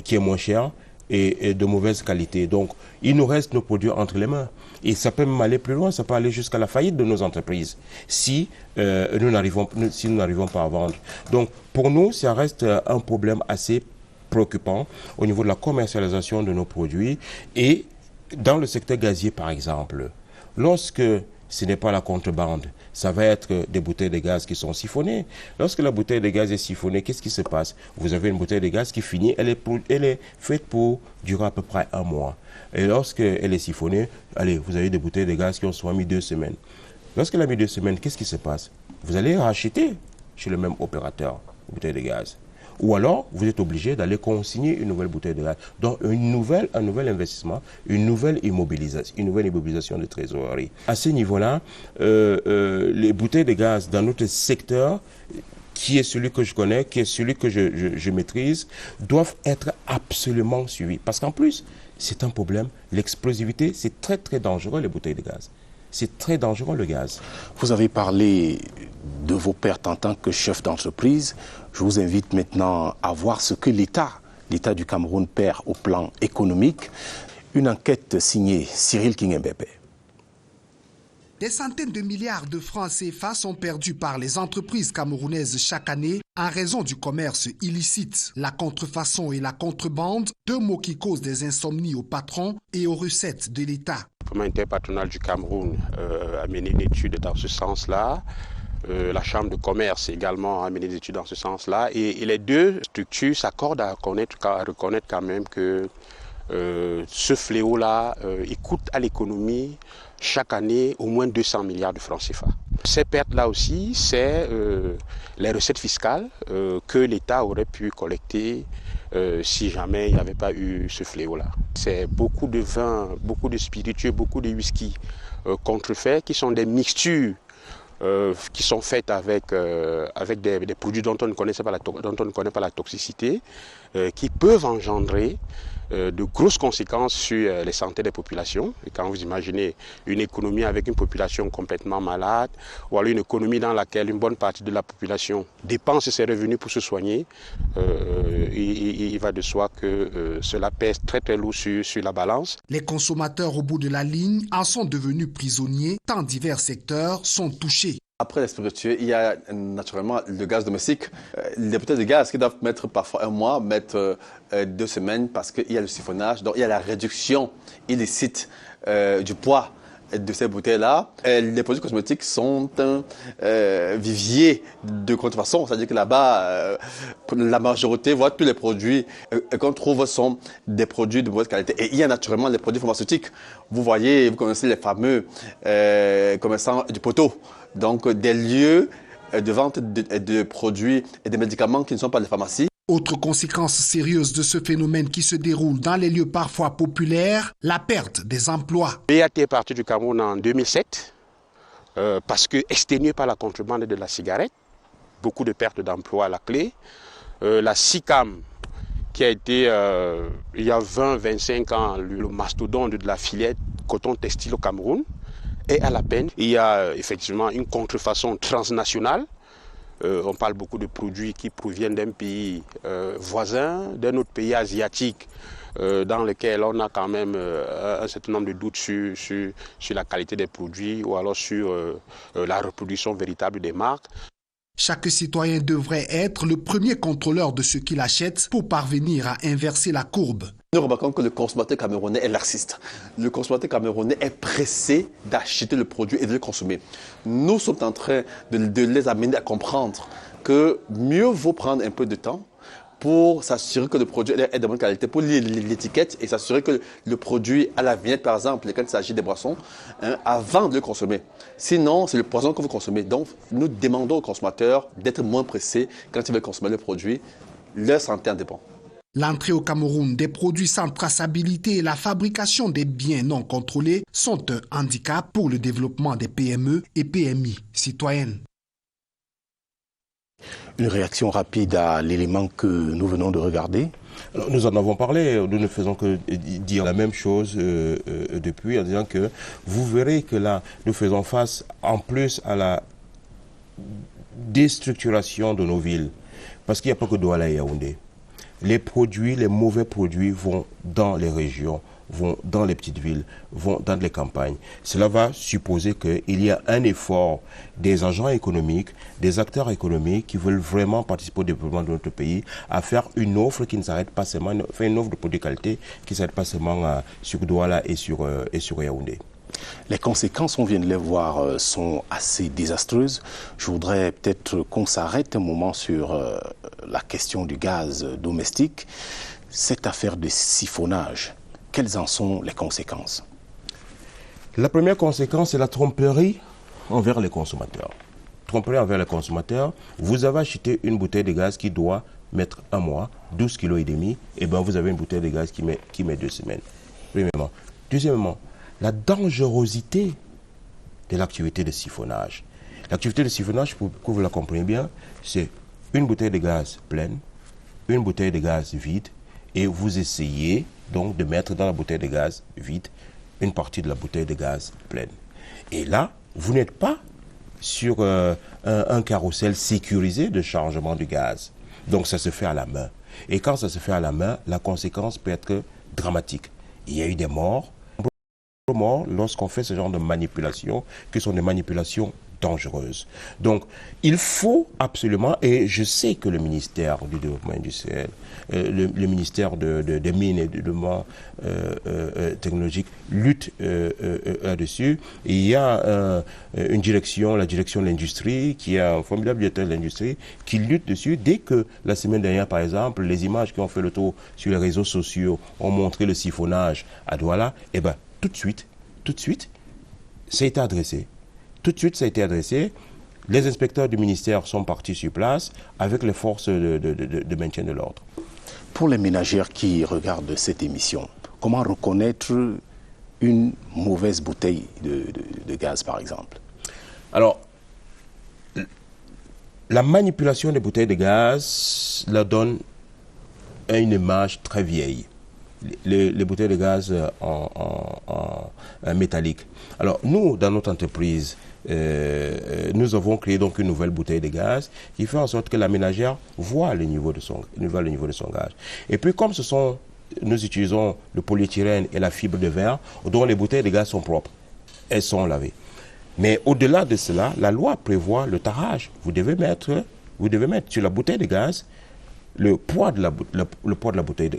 qui est moins cher et de mauvaise qualité. Donc, il nous reste nos produits entre les mains. Et ça peut même aller plus loin, ça peut aller jusqu'à la faillite de nos entreprises si nous n'arrivons pas à vendre. Donc, pour nous, ça reste un problème assez préoccupant au niveau de la commercialisation de nos produits. Et dans le secteur gazier, par exemple, lorsque ce n'est pas la contrebande, ça va être des bouteilles de gaz qui sont siphonnées. Lorsque la bouteille de gaz est siphonnée, qu'est-ce qui se passe? Vous avez une bouteille de gaz qui finit, elle est faite pour durer à peu près 1 mois. Et lorsqu'elle est siphonnée, allez, vous avez des bouteilles de gaz qui ont soit mis 2 semaines. Lorsqu'elle a mis 2 semaines, qu'est-ce qui se passe? Vous allez racheter chez le même opérateur une bouteille de gaz. Ou alors, vous êtes obligé d'aller consigner une nouvelle bouteille de gaz. Donc, un nouvel investissement, une nouvelle immobilisation de trésorerie. À ce niveau-là, les bouteilles de gaz dans notre secteur, qui est celui que je connais, qui est celui que je maîtrise, doivent être absolument suivis. Parce qu'en plus, c'est un problème. L'explosivité, c'est très, très dangereux, les bouteilles de gaz. C'est très dangereux, le gaz. Vous avez parlé de vos pertes en tant que chef d'entreprise. Je vous invite maintenant à voir ce que l'État du Cameroun perd au plan économique. Une enquête signée Cyril Kingbembe. Des centaines de milliards de francs CFA sont perdus par les entreprises camerounaises chaque année en raison du commerce illicite. La contrefaçon et la contrebande, 2 mots qui causent des insomnies aux patrons et aux recettes de l'État. Le gouvernement interpatronal du Cameroun a mené une étude dans ce sens-là. La Chambre de commerce également a mené des études dans ce sens-là. Et les deux structures s'accordent à reconnaître quand même que ce fléau-là, il coûte à l'économie chaque année au moins 200 milliards de francs CFA. Ces pertes-là aussi, c'est les recettes fiscales que l'État aurait pu collecter si jamais il n'y avait pas eu ce fléau-là. C'est beaucoup de vin, beaucoup de spiritueux, beaucoup de whisky contrefaits qui sont des mixtures qui sont faites avec des produits dont on ne connaît pas la toxicité, qui peuvent engendrer de grosses conséquences sur les santé des populations. Et quand vous imaginez une économie avec une population complètement malade, ou alors une économie dans laquelle une bonne partie de la population dépense ses revenus pour se soigner, il va de soi que cela pèse très très lourd sur la balance. Les consommateurs au bout de la ligne en sont devenus prisonniers, tant divers secteurs sont touchés. Après les spiritueux, il y a naturellement le gaz domestique. Les bouteilles de gaz qui doivent mettre parfois un mois, mettre 2 semaines parce qu'il y a le siphonnage. Donc il y a la réduction illicite du poids de ces bouteilles-là. Les produits cosmétiques sont un vivier de contrefaçon. C'est-à-dire que là-bas, la majorité, voire tous les produits qu'on trouve sont des produits de mauvaise qualité. Et il y a naturellement les produits pharmaceutiques. Vous voyez, vous connaissez les fameux commerçants du poteau. Donc, des lieux de vente de produits et de médicaments qui ne sont pas des pharmacies. Autre conséquence sérieuse de ce phénomène qui se déroule dans les lieux parfois populaires, la perte des emplois. BAT est parti du Cameroun en 2007 parce que exténué par la contrebande de la cigarette, beaucoup de pertes d'emplois à la clé. La SICAM, qui a été il y a 20-25 ans le mastodonte de la filière coton textile au Cameroun, est à la peine. Il y a effectivement une contrefaçon transnationale. On parle beaucoup de produits qui proviennent d'un pays voisin, d'un autre pays asiatique, dans lequel on a quand même un certain nombre de doutes sur la qualité des produits ou alors sur la reproduction véritable des marques. Chaque citoyen devrait être le premier contrôleur de ce qu'il achète pour parvenir à inverser la courbe. Nous remarquons que le consommateur camerounais est laxiste. Le consommateur camerounais est pressé d'acheter le produit et de le consommer. Nous sommes en train de les amener à comprendre que mieux vaut prendre un peu de temps pour s'assurer que le produit est de bonne qualité, pour lire l'étiquette et s'assurer que le produit a la vignette, par exemple, quand il s'agit des boissons, avant de le consommer. Sinon, c'est le poison que vous consommez. Donc, nous demandons aux consommateurs d'être moins pressés quand ils veulent consommer le produit. Leur santé en dépend. L'entrée au Cameroun des produits sans traçabilité et la fabrication des biens non contrôlés sont un handicap pour le développement des PME et PMI citoyennes. Une réaction rapide à l'élément que nous venons de regarder. Alors, nous en avons parlé, nous ne faisons que dire la même chose depuis, en disant que vous verrez que là, nous faisons face en plus à la déstructuration de nos villes. Parce qu'il n'y a pas que Douala et Yaoundé. Les produits, les mauvais produits vont dans les régions, vont dans les petites villes, vont dans les campagnes. Cela va supposer qu'il y a un effort des agents économiques, des acteurs économiques qui veulent vraiment participer au développement de notre pays à faire une offre qui ne s'arrête pas seulement, faire une offre de produits de qualité qui ne s'arrête pas seulement sur Douala et sur Yaoundé. Les conséquences, on vient de les voir, sont assez désastreuses. Je voudrais peut-être qu'on s'arrête un moment sur la question du gaz domestique. Cette affaire de siphonnage, quelles en sont les conséquences? La première conséquence, c'est la tromperie envers les consommateurs. Tromperie envers les consommateurs. Vous avez acheté une bouteille de gaz qui doit mettre un mois, 12,5 kg, et bien vous avez une bouteille de gaz qui met 2 semaines. Premièrement. Deuxièmement, la dangerosité de l'activité de siphonnage. L'activité de siphonnage, pour que vous la compreniez bien, c'est une bouteille de gaz pleine, une bouteille de gaz vide, et vous essayez donc de mettre dans la bouteille de gaz vide une partie de la bouteille de gaz pleine. Et là, vous n'êtes pas sur un carrousel sécurisé de chargement du gaz. Donc ça se fait à la main. Et quand ça se fait à la main, la conséquence peut être dramatique. Il y a eu des morts lorsqu'on fait ce genre de manipulations, qui sont des manipulations dangereuses. Donc, il faut absolument, et je sais que le ministère du Développement industriel, le ministère des Mines et du Développement technologique lutte là-dessus. Il y a une direction, la direction de l'industrie, qui est un formidable directeur de l'industrie, qui lutte dessus. Dès que la semaine dernière, par exemple, les images qui ont fait le tour sur les réseaux sociaux ont montré le siphonnage à Douala, eh bien, tout de suite, ça a été adressé. Tout de suite, ça a été adressé. Les inspecteurs du ministère sont partis sur place avec les forces de maintien de l'ordre. Pour les ménagères qui regardent cette émission, comment reconnaître une mauvaise bouteille de gaz, par exemple? Alors, la manipulation des bouteilles de gaz leur donne une image très vieille. Les bouteilles de gaz en métallique. Alors, nous, dans notre entreprise, nous avons créé donc une nouvelle bouteille de gaz qui fait en sorte que la ménagère voit le niveau de son gaz. Et puis, comme nous utilisons le polyéthylène et la fibre de verre, dont les bouteilles de gaz sont propres, elles sont lavées. Mais au-delà de cela, la loi prévoit le tarage. Vous devez mettre sur la bouteille de gaz le poids de la bouteille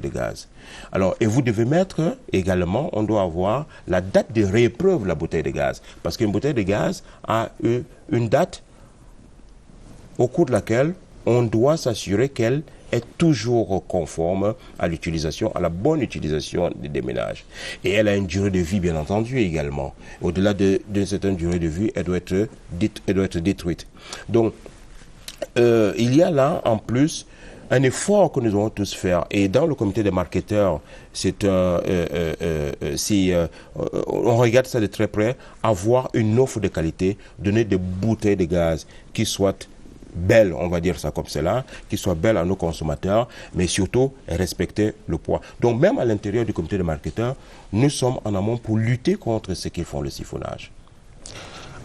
de gaz. Alors, et vous devez mettre également, on doit avoir la date de réépreuve de la bouteille de gaz. Parce qu'une bouteille de gaz a une date au cours de laquelle on doit s'assurer qu'elle est toujours conforme à l'utilisation, à la bonne utilisation des ménages. Et elle a une durée de vie, bien entendu, également. Au-delà d'une certaine durée de vie, elle doit être détruite. Donc, il y a là, en plus, un effort que nous devons tous faire. Et dans le comité des marketeurs, on regarde ça de très près, avoir une offre de qualité, donner des bouteilles de gaz qui soient belle, on va dire ça comme cela, qui soit belle à nos consommateurs, mais surtout respecter le poids. Donc même à l'intérieur du comité de marketeurs, nous sommes en amont pour lutter contre ceux qui font le siphonnage.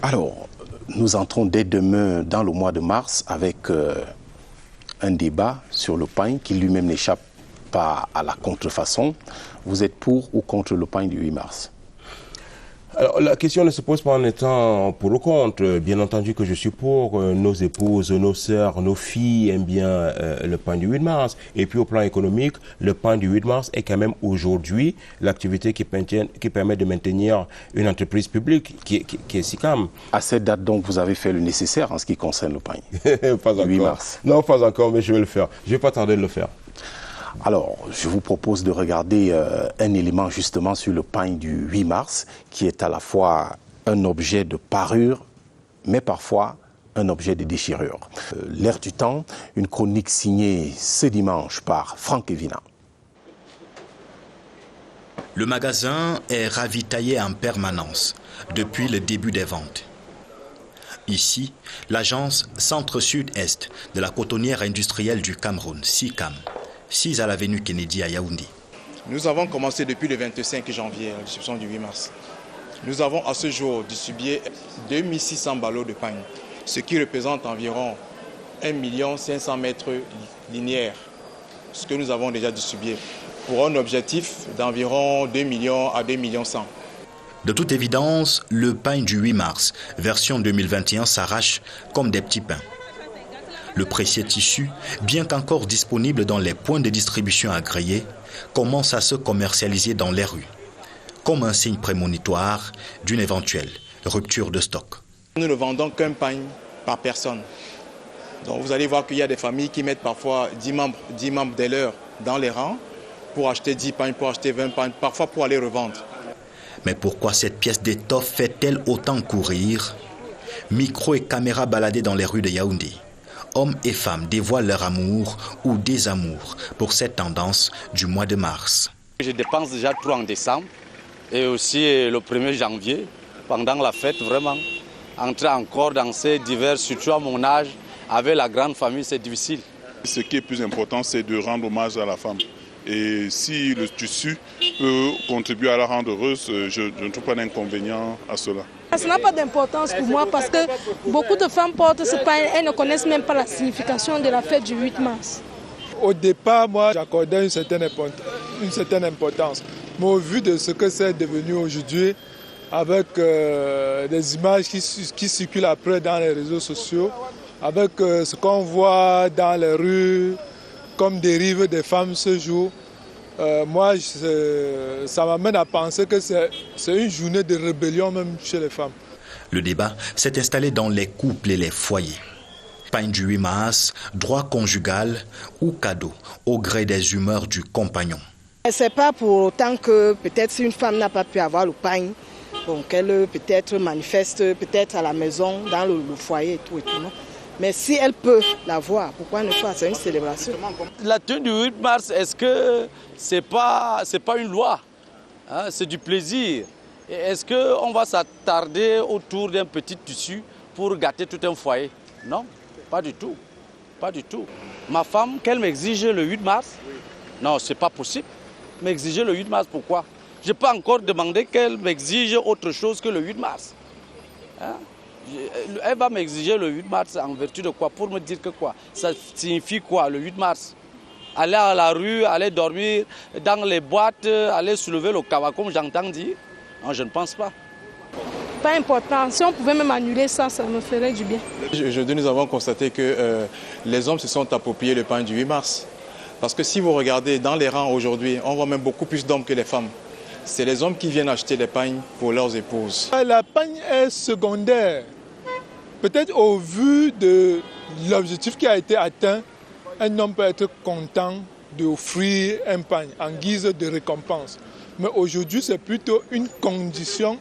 Alors, nous entrons dès demain dans le mois de mars avec un débat sur le pain qui lui-même n'échappe pas à la contrefaçon. Vous êtes pour ou contre le pain du 8 mars ? Alors, la question ne se pose pas en étant pour ou contre. Bien entendu que je suis pour. Nos épouses, nos sœurs, nos filles aiment bien le pain du 8 mars. Et puis au plan économique, le pain du 8 mars est quand même aujourd'hui l'activité qui permet de maintenir une entreprise publique qui est SICAM. À cette date donc, vous avez fait le nécessaire en ce qui concerne le pain Pas encore. 8 mars. Non, pas encore, mais je vais le faire. Je ne vais pas tarder de le faire. Alors, je vous propose de regarder un élément justement sur le pain du 8 mars, qui est à la fois un objet de parure, mais parfois un objet de déchirure. L'air du temps, une chronique signée ce dimanche par Franck Evina. Le magasin est ravitaillé en permanence depuis le début des ventes. Ici, l'agence Centre-Sud-Est de la cotonnière industrielle du Cameroun, SICAM, 6 à l'avenue Kennedy à Yaoundé. Nous avons commencé depuis le 25 janvier la distribution du 8 mars. Nous avons à ce jour distribué 2600 ballots de pain, ce qui représente environ 1 500 000 mètres linéaires, ce que nous avons déjà distribué, pour un objectif d'environ 2 millions à 2 millions 100. De toute évidence, le pain du 8 mars, version 2021, s'arrache comme des petits pains. Le précieux tissu, bien qu'encore disponible dans les points de distribution agréés, commence à se commercialiser dans les rues, comme un signe prémonitoire d'une éventuelle rupture de stock. Nous ne vendons qu'un pain par personne. Donc vous allez voir qu'il y a des familles qui mettent parfois 10 membres de leur dans les rangs pour acheter 10 pains, pour acheter 20 pains, parfois pour aller revendre. Mais pourquoi cette pièce d'étoffe fait-elle autant courir? Micro et caméra baladés dans les rues de Yaoundé. Hommes et femmes dévoilent leur amour ou désamour pour cette tendance du mois de mars. Je dépense déjà trop en décembre et aussi le 1er janvier, pendant la fête, vraiment. Entrer encore dans ces divers, surtout à mon âge, avec la grande famille, c'est difficile. Ce qui est plus important, c'est de rendre hommage à la femme. Et si le tissu peut contribuer à la rendre heureuse, je ne trouve pas d'inconvénient à cela. Ça n'a pas d'importance pour moi parce que beaucoup de femmes portent ce pain, elles ne connaissent même pas la signification de la fête du 8 mars. Au départ, moi, j'accordais une certaine importance. Mais au vu de ce que c'est devenu aujourd'hui, avec des images qui circulent après dans les réseaux sociaux, avec ce qu'on voit dans les rues, comme dérive des femmes ce jour, moi, ça m'amène à penser que c'est une journée de rébellion même chez les femmes. Le débat s'est installé dans les couples et les foyers. Pain du 8 mars, droit conjugal ou cadeau, au gré des humeurs du compagnon. Ce n'est pas pour autant que peut-être si une femme n'a pas pu avoir le pain, donc elle peut-être manifeste peut-être à la maison, dans le foyer et tout non? Mais si elle peut l'avoir, pourquoi ne pas? C'est une célébration. La tenue du 8 mars, est-ce que c'est pas une loi, hein? C'est du plaisir. Est-ce qu'on va s'attarder autour d'un petit tissu pour gâter tout un foyer? Non, pas du tout. Pas du tout. Ma femme, qu'elle m'exige le 8 mars? Non, c'est pas possible. M'exiger le 8 mars, pourquoi? Je n'ai pas encore demandé qu'elle m'exige autre chose que le 8 mars. Hein? Elle va m'exiger le 8 mars en vertu de quoi? Pour me dire que quoi? Ça signifie quoi le 8 mars? Aller à la rue, aller dormir dans les boîtes, aller soulever le kawa comme j'entends dire? Non, je ne pense pas. pas important. Si on pouvait même annuler ça, ça me ferait du bien. Aujourd'hui, nous avons constaté que les hommes se sont appropriés le pain du 8 mars. Parce que si vous regardez dans les rangs aujourd'hui, on voit même beaucoup plus d'hommes que les femmes. C'est les hommes qui viennent acheter les pagnes pour leurs épouses. La pagne est secondaire. Peut-être au vu de l'objectif qui a été atteint, un homme peut être content d'offrir un pagne en guise de récompense. Mais aujourd'hui, c'est plutôt une condition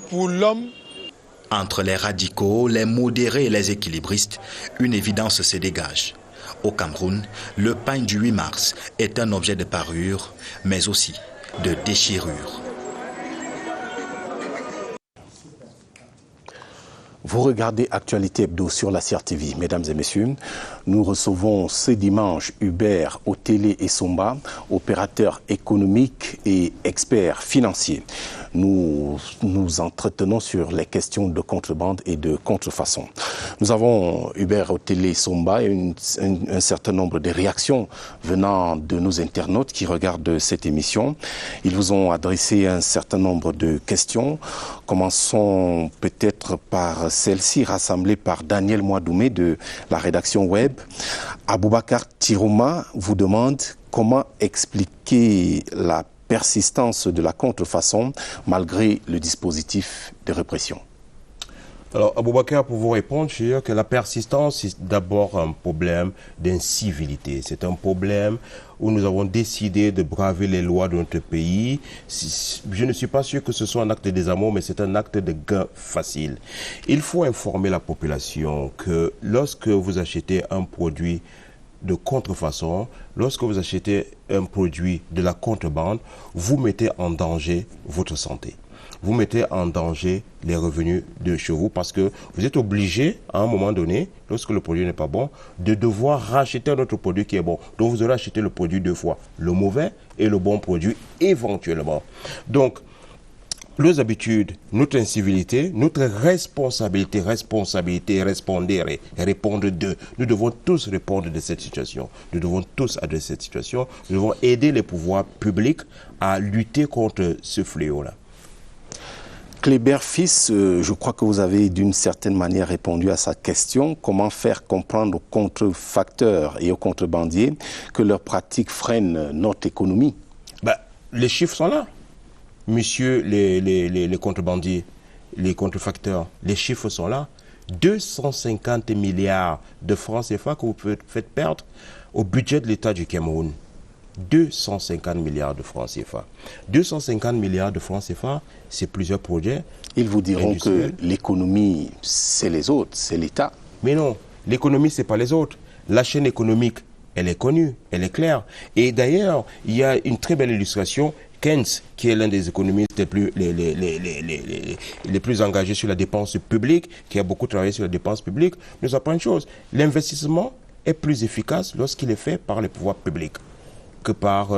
pour l'homme. Entre les radicaux, les modérés et les équilibristes, une évidence se dégage. Au Cameroun, le pagne du 8 mars est un objet de parure, mais aussi de déchirure. Vous regardez Actualité Hebdo sur la CRTV. Mesdames et messieurs, nous recevons ce dimanche Hubert Otélé Essomba, opérateur économique et expert financier. Nous nous entretenons sur les questions de contrebande et de contrefaçon. Nous avons Hubert Otélé Essomba et un certain nombre de réactions venant de nos internautes qui regardent cette émission. Ils vous ont adressé un certain nombre de questions. Commençons peut-être par celle-ci rassemblée par Daniel Mouadoumé de la rédaction web. Aboubacar Tirouma vous demande comment expliquer la persistance de la contrefaçon malgré le dispositif de répression. Alors, Aboubacar, pour vous répondre, je dirais que la persistance, c'est d'abord un problème d'incivilité. C'est un problème où nous avons décidé de braver les lois de notre pays. Je ne suis pas sûr que ce soit un acte de désamour, mais c'est un acte de gain facile. Il faut informer la population que lorsque vous achetez un produit de contrefaçon, lorsque vous achetez un produit de la contrebande, vous mettez en danger votre santé. Vous mettez en danger les revenus de chez vous parce que vous êtes obligé, à un moment donné, lorsque le produit n'est pas bon, de devoir racheter un autre produit qui est bon. Donc vous aurez acheté le produit deux fois, le mauvais et le bon produit éventuellement. Donc, nos habitudes, notre incivilité, notre responsabilité, répondre de. Nous devons tous répondre de cette situation. Nous devons tous adresser cette situation. Nous devons aider les pouvoirs publics à lutter contre ce fléau-là. Kléber Fils, je crois que vous avez d'une certaine manière répondu à sa question. Comment faire comprendre aux contrefacteurs et aux contrebandiers que leurs pratiques freinent notre économie? Les chiffres sont là. Monsieur les contrebandiers, les contrefacteurs, les chiffres sont là. 250 milliards de francs CFA que vous faites perdre au budget de l'État du Cameroun. 250 milliards de francs CFA. 250 milliards de francs CFA, c'est plusieurs projets. Ils vous diront que l'économie, c'est les autres, c'est l'État. Mais non, l'économie, c'est pas les autres. La chaîne économique, elle est connue, elle est claire. Et d'ailleurs, il y a une très belle illustration. Keynes, qui est l'un des économistes les plus engagés sur la dépense publique, qui a beaucoup travaillé sur la dépense publique, nous apprend une chose. L'investissement est plus efficace lorsqu'il est fait par les pouvoirs publics que par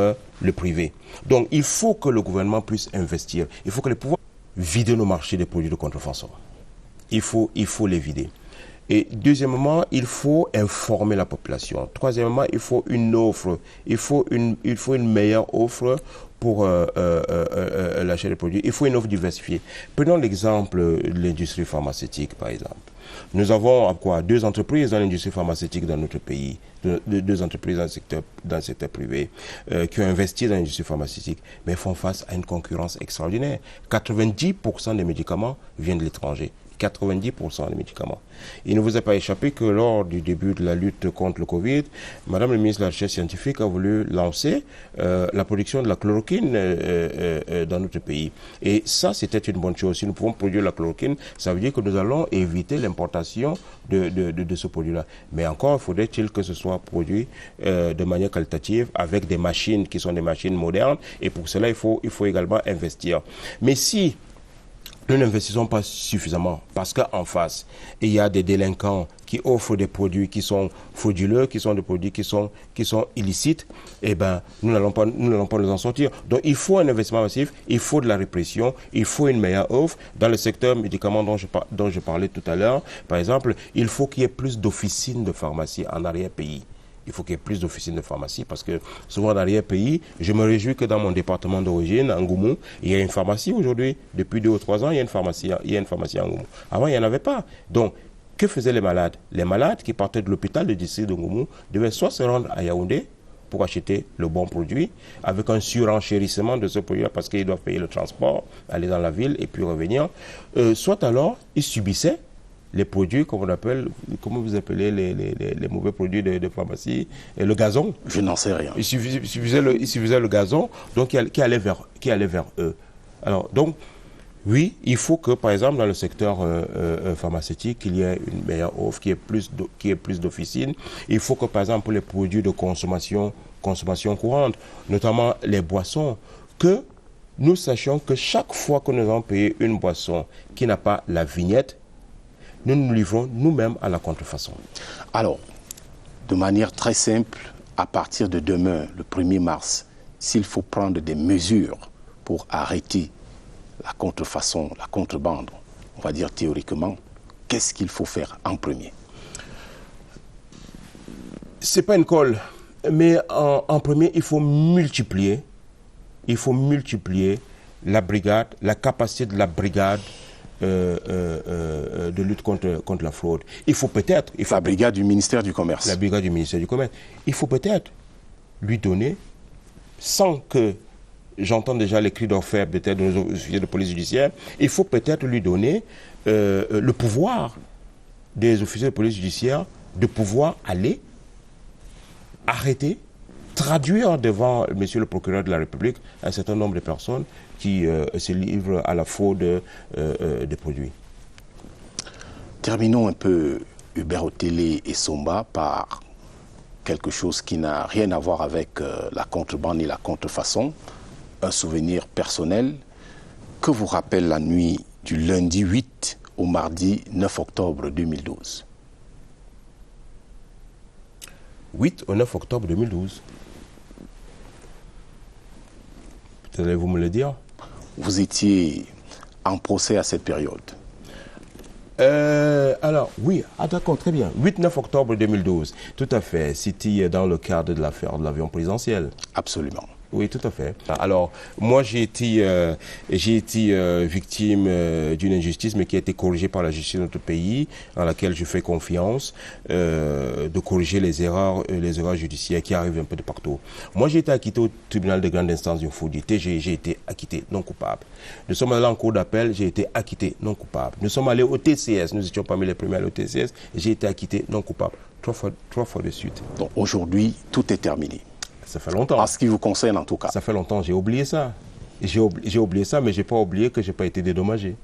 le privé. Donc, il faut que le gouvernement puisse investir. Il faut que les pouvoirs vident nos marchés des produits de contrefaçon. Il faut les vider. Et deuxièmement, il faut informer la population. Troisièmement, il faut une offre. Il faut une meilleure offre pour l'achat des produits. Il faut une offre diversifiée. Prenons l'exemple de l'industrie pharmaceutique, par exemple. Nous avons deux entreprises dans l'industrie pharmaceutique dans notre pays, deux entreprises dans le secteur privé qui ont investi dans l'industrie pharmaceutique, mais font face à une concurrence extraordinaire. 90% des médicaments viennent de l'étranger. 90% des médicaments. Il ne vous a pas échappé que lors du début de la lutte contre le Covid, Madame le ministre de la Recherche scientifique a voulu lancer la production de la chloroquine dans notre pays. Et ça, c'était une bonne chose. Si nous pouvons produire la chloroquine, ça veut dire que nous allons éviter l'importation de ce produit-là. Mais encore, faudrait-il que ce soit produit de manière qualitative avec des machines qui sont des machines modernes. Et pour cela, il faut également investir. Mais si nous n'investissons pas suffisamment parce qu'en face, il y a des délinquants qui offrent des produits qui sont frauduleux, qui sont des produits qui sont illicites, eh ben, nous n'allons pas nous en sortir. Donc il faut un investissement massif, il faut de la répression, il faut une meilleure offre. Dans le secteur médicaments dont je parlais tout à l'heure, par exemple, il faut qu'il y ait plus d'officines de pharmacie en arrière-pays. Il faut qu'il y ait plus d'officines de pharmacie parce que souvent dans l'arrière-pays, je me réjouis que dans mon département d'origine, à Ngoumou, il y a une pharmacie aujourd'hui. Depuis 2 ou 3 ans, il y a une pharmacie à Ngoumou. Avant, il n'y en avait pas. Donc, que faisaient les malades? Les malades qui partaient de l'hôpital de district de Ngoumou devaient soit se rendre à Yaoundé pour acheter le bon produit, avec un surenchérissement de ce produit-là parce qu'ils doivent payer le transport, aller dans la ville et puis revenir. Soit alors, ils subissaient les produits, comme on appelle, comment vous appelez les mauvais produits de pharmacie, et le gazon. Je n'en sais rien. Il suffisait le gazon, donc qui allait vers eux. Alors, donc, oui, il faut que, par exemple, dans le secteur pharmaceutique, il y ait une meilleure offre, qu'il y ait plus d'officines. Il faut que, par exemple, pour les produits de consommation courante, notamment les boissons, que nous sachions que chaque fois que nous avons payé une boisson qui n'a pas la vignette, nous nous livrons nous-mêmes à la contrefaçon. Alors, de manière très simple, à partir de demain, le 1er mars, s'il faut prendre des mesures pour arrêter la contrefaçon, la contrebande, on va dire théoriquement, qu'est-ce qu'il faut faire en premier? C'est pas une colle, mais en premier, il faut multiplier la brigade, la capacité de la brigade de lutte contre la fraude. Il faut peut-être... La brigade du ministère du Commerce. La brigade du ministère du Commerce. Il faut peut-être lui donner, sans que j'entends déjà les cris d'orfèvre peut-être de nos officiers de police judiciaire, il faut peut-être lui donner le pouvoir des officiers de police judiciaire de pouvoir aller arrêter, traduire devant monsieur le procureur de la République un certain nombre de personnes qui se livrent à la fraude des produits. Terminons un peu Hubert Otélé et Somba par quelque chose qui n'a rien à voir avec la contrebande ni la contrefaçon, un souvenir personnel. Que vous rappelle la nuit du lundi 8 au mardi 9 octobre 2012? 8 au 9 octobre 2012. Peut-être allez-vous me le dire? Vous étiez en procès à cette période? Alors, oui, d'accord, très bien. 8-9 octobre 2012, tout à fait. C'était dans le cadre de l'affaire de l'avion présidentiel. Absolument. Oui, tout à fait. Alors, moi, j'ai été victime d'une injustice, mais qui a été corrigée par la justice de notre pays, dans laquelle je fais confiance, de corriger les erreurs judiciaires qui arrivent un peu de partout. Moi, j'ai été acquitté au tribunal de grande instance du Foudité, j'ai été acquitté non coupable. Nous sommes allés en cour d'appel, j'ai été acquitté non coupable. Nous sommes allés au TCS, nous étions parmi les premiers à aller au TCS, j'ai été acquitté non coupable. Trois fois de suite. Donc aujourd'hui, tout est terminé. Ça fait longtemps. En ce qui vous concerne, en tout cas. Ça fait longtemps, j'ai oublié ça. J'ai oublié ça, mais je n'ai pas oublié que je n'ai pas été dédommagé.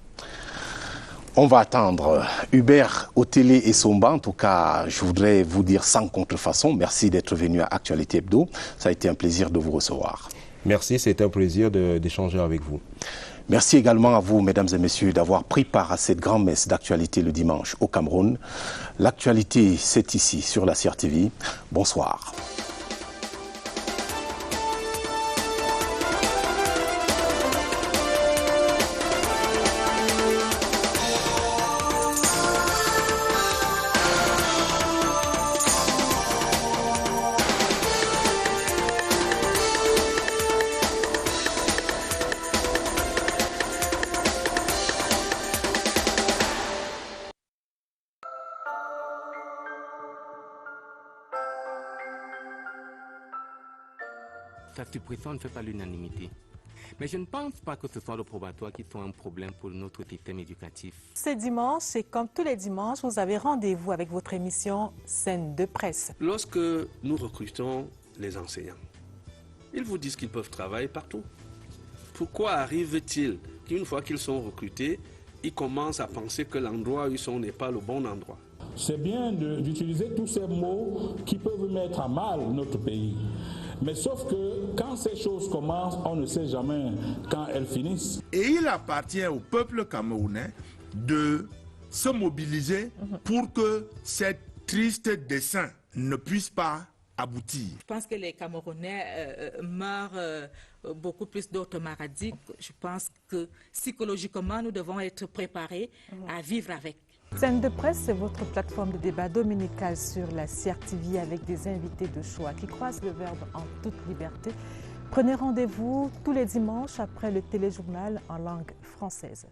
On va attendre Hubert Otélé et Somba. En tout cas, je voudrais vous dire sans contrefaçon, merci d'être venu à Actualité Hebdo. Ça a été un plaisir de vous recevoir. Merci, c'était un plaisir d'échanger avec vous. Merci également à vous, mesdames et messieurs, d'avoir pris part à cette grand-messe d'actualité le dimanche au Cameroun. L'actualité, c'est ici, sur la CRTV. Bonsoir. Sa suppression ne fait pas l'unanimité. Mais je ne pense pas que ce soit le probatoire qui soit un problème pour notre système éducatif. Ce dimanche, et comme tous les dimanches, vous avez rendez-vous avec votre émission Scène de presse. Lorsque nous recrutons les enseignants, ils vous disent qu'ils peuvent travailler partout. Pourquoi arrive-t-il qu'une fois qu'ils sont recrutés, ils commencent à penser que l'endroit où ils sont n'est pas le bon endroit? C'est bien d'utiliser tous ces mots qui peuvent mettre à mal notre pays. Mais sauf que quand ces choses commencent, on ne sait jamais quand elles finissent. Et il appartient au peuple camerounais de se mobiliser pour que cette triste dessein ne puisse pas aboutir. Je pense que les Camerounais meurent beaucoup plus d'autres maladies. Je pense que psychologiquement, nous devons être préparés à vivre avec. Scène de presse, c'est votre plateforme de débat dominicale sur la CRTV avec des invités de choix qui croisent le verbe en toute liberté. Prenez rendez-vous tous les dimanches après le téléjournal en langue française.